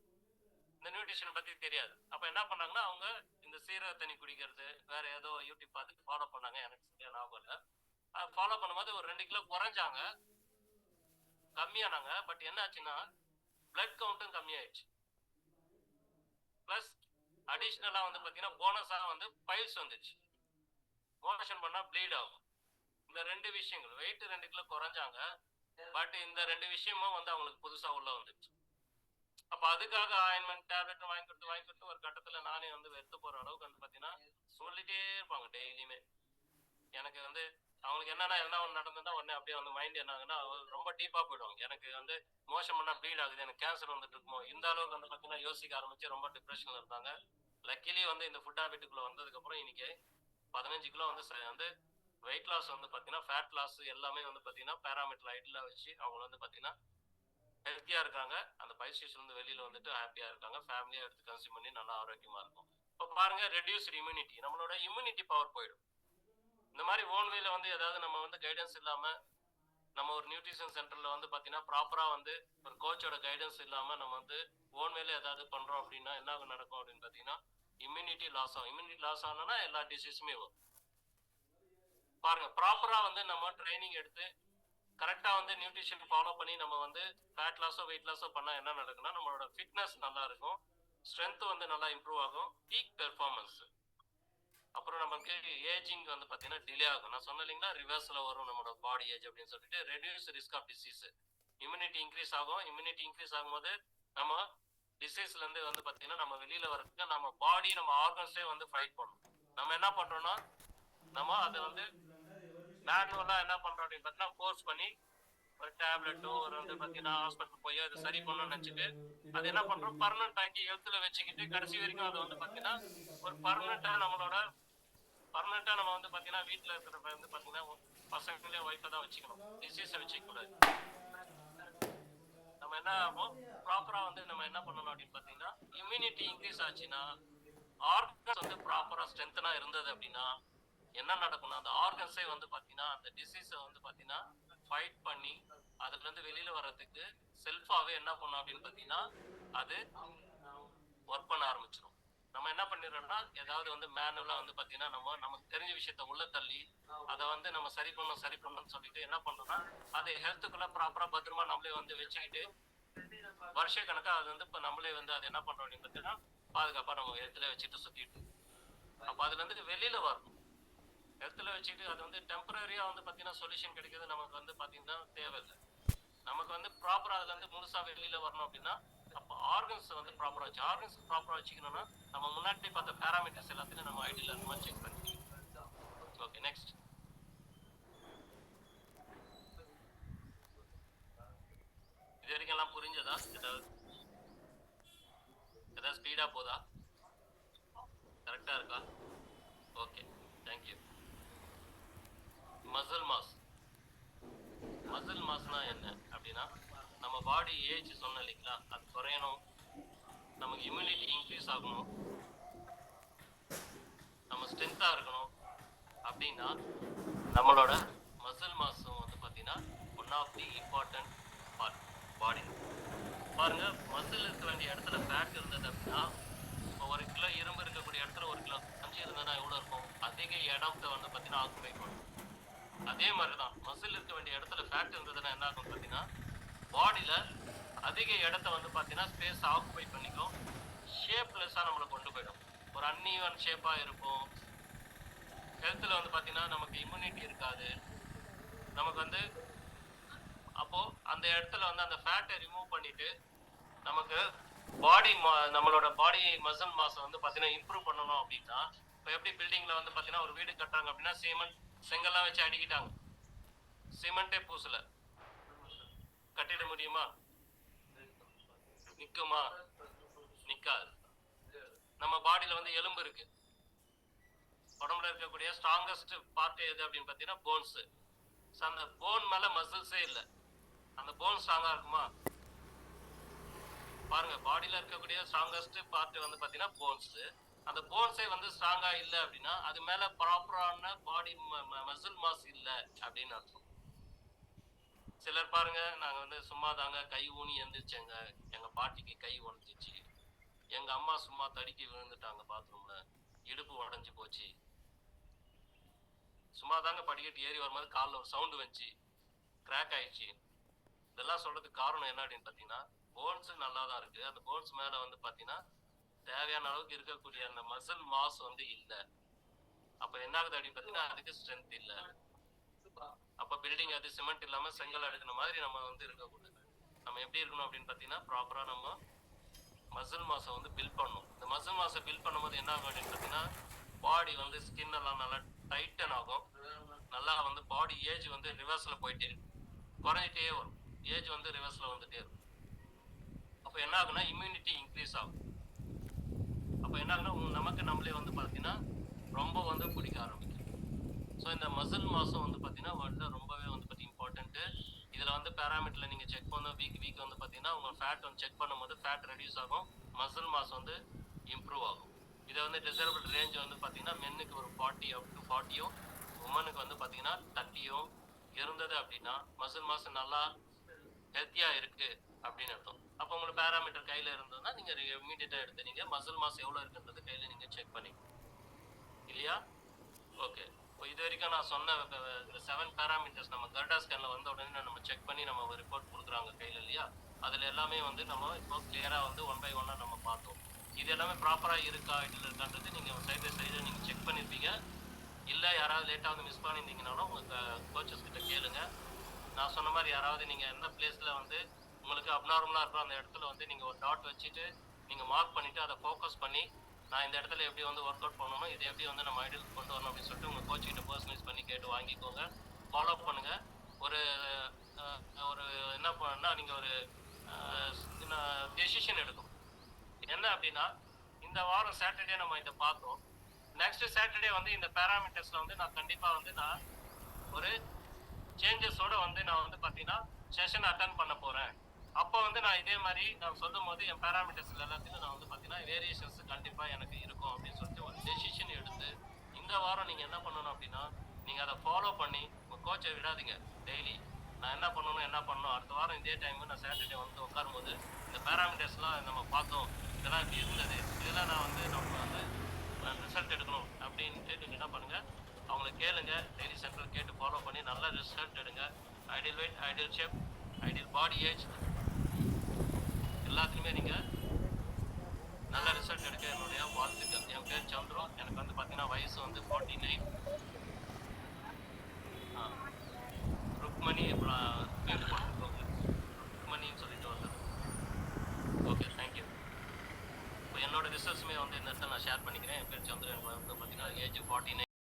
இந்த நியூட்ரிஷன் பத்தி தெரியாது. அப்ப என்ன பண்ணாங்கன்னா அவங்க இந்த சீரக தண்ணி குடிக்கிறது, வேற ஏதோ யூடியூப் பார்த்துட்டு ஃபாலோ பண்ணாங்க. எனக்கு சரியா ஞாபகம் இல்லை. ஃபாலோ பண்ணும்போது ஒரு 2 கிலோ குறைஞ்சாங்க, கம்மியானாங்க. பட் என்ன ஆச்சுன்னா பிளட் கவுண்ட்டும் கம்மியாயிடுச்சு. பிளஸ் அடிஷ்னலா வந்து பாத்தீங்கன்னா போனஸா வந்து பைல்ஸ் வந்துச்சு, மோஷன் பண்ணா ப்ளீட் ஆகும். இந்த 2 விஷயங்கள், வெயிட் 2 கிலோ குறைஞ்சாங்க, பட் இந்த 2 விஷயமும் வந்து அவங்களுக்கு புதுசா உள்ள வந்துச்சு. அப்ப அதுக்காக ஆயின்மெண்ட் டேப்லெட் வாங்கி கொடுத்து ஒரு கட்டத்துல நானே வந்து வெறுத்து போற அளவுக்கு வந்து பாத்தீங்கன்னா சொல்லிட்டே இருப்பாங்க டெய்லியுமே. எனக்கு வந்து அவங்களுக்கு என்ன ஒன்று நடந்ததுன்னா உடனே அப்படியே வந்து மைண்ட் என்ன ஆகுன்னா ரொம்ப டீப்பா போயிடுவாங்க. எனக்கு வந்து மோஷன் பண்ணா ப்ளீட் ஆகுது, எனக்கு கேன்சர் வந்துட்டு இருக்குமோ, இந்த அளவுக்கு வந்து பாத்தீங்கன்னா யோசிக்க ஆரம்பிச்சு ரொம்ப டிப்ரெஷன்ல இருந்தாங்க. லக்கிலி வந்து இந்த ஃபுட் ஹாபிட்டுக்குள்ள வந்ததுக்கு அப்புறம் இன்னைக்கு 15 கிலோ வந்து வெயிட் லாஸ் வந்து பாத்தீங்கன்னா ஃபேட் லாஸ் எல்லாமே வந்து பாத்தீங்கன்னா பேராமீட்டர் ஹைட்ல வச்சு அவங்க வந்து பாத்தீங்கன்னா ஹெல்த்தியா இருக்காங்க. அந்த பைசிஸ்ல இருந்து வெளியில வந்துட்டு ஹாப்பியா இருக்காங்க. ஃபேமிலியா எடுத்து கன்சியூம் பண்ணி நல்லா ஆரோக்கியமா இருக்கும். இப்போ பாருங்க, ரெடியூஸ்ட் இம்யூனிட்டி, நம்மளோட இம்யூனிட்டி பவர் போயிடும். இந்த மாதிரி ஓன் வேல வந்து ஏதாவது நம்ம வந்து கைடன்ஸ் இல்லாம, நம்ம ஒரு நியூட்ரிஷன் சென்டர்ல வந்து பாத்தீங்கன்னா ப்ராப்பரா வந்து ஒரு கோச்சோட கைடன்ஸ் இல்லாம நம்ம வந்து ஓன் வேல ஏதாவது பண்றோம் அப்படின்னா என்ன நடக்கும் அப்படின்னு பாத்தீங்கன்னா இம்யூனிட்டி லாஸ் ஆகும். இம்யூனிட்டி லாஸ் ஆனா எல்லா டிசீஸுமே வரும். பாருங்க, ப்ராப்பரா வந்து நம்ம ட்ரைனிங் எடுத்து கரெக்டா வந்து நியூட்ரிஷன் ஃபாலோ பண்ணி நம்ம வந்து ஃபேட் லாஸோ வெயிட் லாஸோ பண்ணா என்ன நடக்குன்னா நம்மளோட ஃபிட்னஸ் நல்லா இருக்கும், ஸ்ட்ரென்த் வந்து நல்லா இம்ப்ரூவ் ஆகும், பீக் பெர்ஃபார்மன்ஸ். அப்புறம் நமக்கு ஏஜிங் வந்து பாத்தீங்கன்னா டிலே ஆகும். நான் சொன்னேன் இல்லைங்களா, ரிவர்ஸ்ல வரும் நம்மளோட பாடி ஏஜ் அப்படின்னு சொல்லிட்டு. Reduce risk of disease, immunity increase ஆகும். இம்யூனிட்டி இன்க்ரீஸ் ஆகும்போது நம்ம டிசீஸ்ல இருந்து வந்து பாத்தீங்கன்னா நம்ம வெளியில வரதுக்கு நம்ம பாடி நம்ம ஆர்கன்ஸே வந்து ஃபைட் பண்ணும். நம்ம என்ன பண்றோம்னா நம்ம அதை வந்து மேனுவலா என்ன பண்றோம் அப்படின்னு பாத்தீங்கன்னா ஃபோர்ஸ் பண்ணி ஒரு டேப்லெட்டோ ஒரு வந்து பாத்தீங்கன்னா ஹாஸ்பிட்டல் போய் அதை சரி பண்ணணும்னு நினைச்சிட்டு அது என்ன பண்றோம் பர்மனன்ட் ஆக்கி ஹெல்த்ல வச்சுக்கிட்டு கடைசி வரைக்கும் அதை வந்து பாத்தீங்கன்னா ஒரு பர்மனன்டா நம்ம வந்து பாத்தீங்கன்னா வீட்டுல இருக்கிற வந்து பாத்தீங்கன்னா பசங்களே ஒய்ஃபை தான் வச்சுக்கணும், டிசீஸை வச்சுக்க கூடாது. நம்ம என்ன ஆகும், ப்ராப்பரா வந்து நம்ம என்ன பண்ணணும் அப்படின்னு பாத்தீங்கன்னா இம்யூனிட்டி இன்க்ரீஸ் ஆச்சுன்னா ஆர்கன்ஸ் வந்து ப்ராப்பரா ஸ்ட்ரென்த்தனா இருந்தது அப்படின்னா என்ன நடக்கும்னா அந்த ஆர்கன்ஸே வந்து பாத்தீங்கன்னா அந்த டிசீஸை வந்து பாத்தீங்கன்னா ஃபைட் பண்ணி அதுல இருந்து வெளியில வர்றதுக்கு செல்ஃபாவே என்ன பண்ணும் அப்படின்னு பாத்தீங்கன்னா அது ஒர்க் பண்ண ஆரம்பிச்சிடும். நம்ம என்ன பண்ணிடுறோம்னா ஏதாவது வந்து மேனுவலா வந்து பாத்தீங்கன்னா நமக்கு தெரிஞ்ச விஷயத்த உள்ள தள்ளி அதை வந்து நம்ம சரி பண்ணணும்னு சொல்லிட்டு என்ன பண்றோம்னா அதை ஹெல்த்துக்குள்ள ப்ராப்பரா பத்திரமா நம்மளே வந்து வச்சுக்கிட்டு வருஷ கணக்கா அது வந்து இப்ப நம்மளே வந்து அது என்ன பண்றோம் அப்படின்னு பாத்தீங்கன்னா பாதுகாப்பா நம்ம ஹெல்த்ல வச்சுட்டு சுத்திட்டு. அப்ப அதுல இருந்து வெளியில வரணும். ஹெல்த்ல வச்சுட்டு அது வந்து டெம்பரரியா வந்து பாத்தீங்கன்னா சொல்யூஷன் கிடைக்கிறது நமக்கு வந்து பாத்தீங்கன்னா தேவையில்லை. நமக்கு வந்து ப்ராப்பரா அதுல இருந்து முழுசா வெளியில வரணும் அப்படின்னா அப்ப ஆர்கன்ஸ் வந்து ப்ராப்பரா வச்சு ஆர்கன்ஸ் ப்ராப்பரா வச்சுக்கணும்னா நம்ம முன்னாடி பார்த்த பேராமீட்டர்ஸ் எல்லாத்தையும் நம்ம ஐடியில நம்ம செக் பண்ணிக்கலாம். Okay, next. இது வரைக்கும் எல்லாம் புரிஞ்சதா? ஏதாவது ஸ்பீடா போதா? கரெக்டா இருக்கா? Okay, thank you. மசில் மாஸ்னா என்ன? அப்படின்னா நம்ம பாடி ஏஜ் சொன்னோம் இல்லைங்களா, அது குறையணும், நமக்கு இம்யூனிட்டி இன்க்ரீஸ் ஆகணும், நம்ம ஸ்ட்ரென்த்தாக இருக்கணும் அப்படின்னா நம்மளோட மசில் மாஸும் வந்து பார்த்தீங்கன்னா one of the important part body. பாருங்க, மசில் இருக்க வேண்டிய இடத்துல ஃபேட் இருந்தது அப்படின்னா, இப்போ 1 கிலோ இரும்பு இருக்கக்கூடிய இடத்துல 1 கிலோ பஞ்சு இருந்ததுன்னா எவ்வளோ இருக்கும்? அதிக இடத்தை வந்து பார்த்தீங்கன்னா ஆக்குபை பண்ணும். அதே மாதிரி தான் மசில் இருக்க வேண்டிய இடத்துல ஃபேட் இருந்ததுன்னா என்ன ஆகும் பார்த்தீங்கன்னா, பாடியில் அதிக இடத்த வந்து பார்த்தீங்கன்னா ஸ்பேஸ் ஆக்குபை பண்ணிக்கும், ஷேப்லெஸ்ஸாக நம்மளை கொண்டு போயிடும், ஒரு அன்ஈவன் ஷேப்பாக இருக்கும். ஹெல்த்தில் வந்து பார்த்தீங்கன்னா நமக்கு இம்யூனிட்டி இருக்காது. நமக்கு வந்து அப்போ அந்த இடத்துல வந்து அந்த ஃபேட்டை ரிமூவ் பண்ணிட்டு நமக்கு பாடி நம்மளோட பாடி மசில் மாஸை வந்து பார்த்தீங்கன்னா இம்ப்ரூவ் பண்ணணும் அப்படின்னா, இப்போ எப்படி பில்டிங்கில் வந்து பார்த்தீங்கன்னா ஒரு வீடு கட்டுறாங்க அப்படின்னா செங்கல்லாம் வச்சு அடிக்கிட்டாங்க, சிமெண்ட்டே பூசல, கட்டிட முடியுமா? நிற்குமா? நிற்காது. நம்ம பாடியில் வந்து எலும்பு இருக்கு, உடம்புல இருக்கக்கூடிய ஸ்ட்ராங்கஸ்ட் பார்ட் எது அப்படின்னு பார்த்தீங்கன்னா போன்ஸு. ஸோ அந்த போன் மேலே மசில்ஸே இல்லை, அந்த போன் ஸ்ட்ராங்காக இருக்குமா? பாருங்க, பாடியில் இருக்கக்கூடிய ஸ்ட்ராங்கஸ்ட் பார்ட் வந்து பார்த்தீங்கன்னா போன்ஸு. அந்த போன்ஸே வந்து ஸ்ட்ராங்காக இல்லை அப்படின்னா அது மேலே ப்ராப்பரான பாடி மசில் மாஸ் இல்லை அப்படின்னு அர்த்தம். சிலர் பாருங்க, நாங்கள் வந்து சும்மா தாங்க கை ஊனி எழுந்திரிச்சேங்க, எங்கள் பாட்டிக்கு கை உடஞ்சிச்சு, எங்கள் அம்மா சும்மா தடுக்கி விழுந்துட்டாங்க பாத்ரூமில், இடுப்பு உடஞ்சி போச்சு, சும்மா தாங்க படிக்கட்டு ஏறி வரும்போது காலில் ஒரு சவுண்டு வந்துச்சு, கிராக் ஆயிடுச்சு. இதெல்லாம் சொல்றதுக்கு காரணம் என்ன அப்படின்னு பார்த்தீங்கன்னா, போன்ஸு நல்லா தான் இருக்குது, அந்த போன்ஸ் மேலே வந்து பார்த்தீங்கன்னா தேவையான அளவுக்கு இருக்கக்கூடிய அந்த மசில் மாஸ் வந்து இல்லை. அப்போ என்ன ஆகுது அப்படின்னு பார்த்தீங்கன்னா, அதுக்கு ஸ்ட்ரென்த் இல்லை. அப்போ பில்டிங் அது சிமெண்ட் இல்லாமல் செங்கல் அடுக்கிற மாதிரி நம்ம வந்து இருக்கக்கூடாது. நம்ம எப்படி இருக்கணும் அப்படின்னு பார்த்தீங்கன்னா, ப்ராப்பராக நம்ம மசில் மாஸை வந்து பில்ட் பண்ணணும். இந்த மசில் மாஸை பில்ட் பண்ணும்போது என்ன ஆகும் அப்படின்னு பார்த்தீங்கன்னா, பாடி வந்து ஸ்கின் எல்லாம் நல்லா டைட்டன் ஆகும், நல்லா வந்து பாடி ஏஜ் வந்து ரிவர்ஸில் போயிட்டே இருக்கும், குறைஞ்சிட்டே வரும், ஏஜ் வந்து ரிவர்ஸில் வந்துட்டே இருக்கும். அப்போ என்ன ஆகுனா இம்யூனிட்டி இன்க்ரீஸ் ஆகும். அப்போ என்ன ஆகுனா நமக்கு நம்மளே வந்து பார்த்தீங்கன்னா ரொம்ப வந்து பிடிக்க ஆரம்பிக்கும். ஸோ இந்த மசில் மாஸும் வந்து பார்த்தீங்கன்னா வேர்ல்டில் ரொம்பவே வந்து பார்த்தீங்கன்னா இம்பார்ட்டன்ட்டு. இதில் வந்து பேராமீட்டரில் நீங்கள் செக் பண்ண வீக் வந்து பார்த்தீங்கன்னா உங்கள் ஃபேட் வந்து செக் பண்ணும்போது ஃபேட் ரெடியூஸ் ஆகும், மசில் மாஸ் வந்து இம்ப்ரூவ் ஆகும். இதை வந்து டிசைரபிள் ரேஞ்ச் வந்து பார்த்தீங்கன்னா மென்னுக்கு ஒரு 40 up to 40யும், உமனுக்கு வந்து பார்த்தீங்கன்னா 30யும் இருந்தது அப்படின்னா மசில் மாஸ் நல்லா ஹெல்த்தியாக இருக்குது அப்படின்னு அர்த்தம். அப்போ உங்களுக்கு பேராமீட்டர் கையில் இருந்ததுன்னா நீங்கள் இமீடியட்டாக எடுத்து நீங்கள் மசில் மாஸ் எவ்வளோ இருக்குன்றது கையில் நீங்கள் செக் பண்ணிக்கணும் இல்லையா? ஓகே, இப்போ இது வரைக்கும் நான் சொன்ன இந்த 7 பேராமீட்டர்ஸ் நம்ம கர்டா ஸ்கேனில் வந்த உடனே நம்ம செக் பண்ணி நம்ம ஒரு ரிப்போர்ட் கொடுக்குறாங்க கையில் இல்லையா? அதில் எல்லாமே வந்து நம்ம இப்போ கிளியராக வந்து 1 by 1 நம்ம பார்த்தோம். இது எல்லாமே ப்ராப்பராக இருக்கா இதில் இருக்கான்றது நீங்கள் சைட் பை சைடு நீங்கள் செக் பண்ணியிருப்பீங்க. இல்லை யாராவது லேட்டாக வந்து மிஸ் பண்ணியிருந்தீங்கனாலும் உங்கள் கோச்சஸ் கிட்ட கேளுங்க. நான் சொன்ன மாதிரி யாராவது நீங்கள் எந்த பிளேஸில் வந்து உங்களுக்கு அப்நார்மலாக இருக்கோ அந்த இடத்துல வந்து நீங்கள் ஒரு டாட் வச்சுட்டு நீங்கள் மார்க் பண்ணிவிட்டு அதை ஃபோக்கஸ் பண்ணி நான் இந்த இடத்துல எப்படி வந்து ஒர்க் அவுட் பண்ணணும், இது எப்படி வந்து நம்ம ஐடியல் கொண்டு வரணும் அப்படின்னு சொல்லிட்டு உங்கள் கோச்சிக்கிட்ட பர்சனலைஸ் பண்ணி கேட்டு வாங்கிக்கோங்க, ஃபாலோ பண்ணுங்கள். ஒரு ஒரு என்ன பண்ணால் நீங்கள் ஒரு டெசிஷன் எடுக்கணும். என்ன அப்படின்னா, இந்த வாரம் சாட்டர்டே நம்ம இதை பார்த்தோம், நெக்ஸ்ட் சாட்டர்டே வந்து இந்த பேராமீட்டர்ஸில் வந்து நான் கண்டிப்பாக வந்து நான் ஒரு சேஞ்சஸோடு வந்து நான் வந்து பார்த்தீங்கன்னா செஷன் அட்டன் பண்ண போகிறேன். அப்போ வந்து நான் இதே மாதிரி நான் சொல்லும் போது என் பேராமீட்டர்ஸில் எல்லாத்தையும் நான் வந்து பார்த்தீங்கன்னா வேரியேஷன்ஸ் கண்டிப்பாக எனக்கு இருக்கும் அப்படின்னு சொல்லிட்டு ஒரு டெசிஷன் எடுத்து இந்த வாரம் நீங்கள் என்ன பண்ணணும் அப்படின்னா நீங்கள் அதை ஃபாலோ பண்ணி உங்கள் கோச்சை விடாதீங்க. டெய்லி நான் என்ன பண்ணணும் அடுத்த வாரம் இதே டைமு நான் சாட்டர்டே வந்து உட்காரும்போது இந்த பேராமீட்டர்ஸ்லாம் நம்ம பார்த்தோம், இதெல்லாம் இப்படி இருந்தது, இதெல்லாம் நான் வந்து நம்ம வந்து ரிசல்ட் எடுக்கணும் அப்படின்ட்டு நீங்கள் என்ன பண்ணுங்கள், அவங்கள கேளுங்க, டெய்லி சென்டர் கேட்டு ஃபாலோ பண்ணி நல்ல ரிசல்ட் எடுங்க. Ideal wait, ideal shape, ideal body age எல்லாத்துலேயுமே நீங்கள் நல்ல ரிசல்ட் எடுக்க என்னுடைய வாழ்த்துக்கள். என் பேர் சந்திரு, எனக்கு வந்து பார்த்தீங்கன்னா வயசு வந்து 49. ருக்மணி ருக்மணின்னு சொல்லிட்டு வந்தது. Okay, thank you. இப்போ என்னோட ரிசல்ட்ஸுமே வந்து இந்த இடத்துல நான் ஷேர் பண்ணிக்கிறேன். என் பேர் சந்திரு, எனக்கு வந்து பார்த்தீங்கன்னா ஏஜ் 49.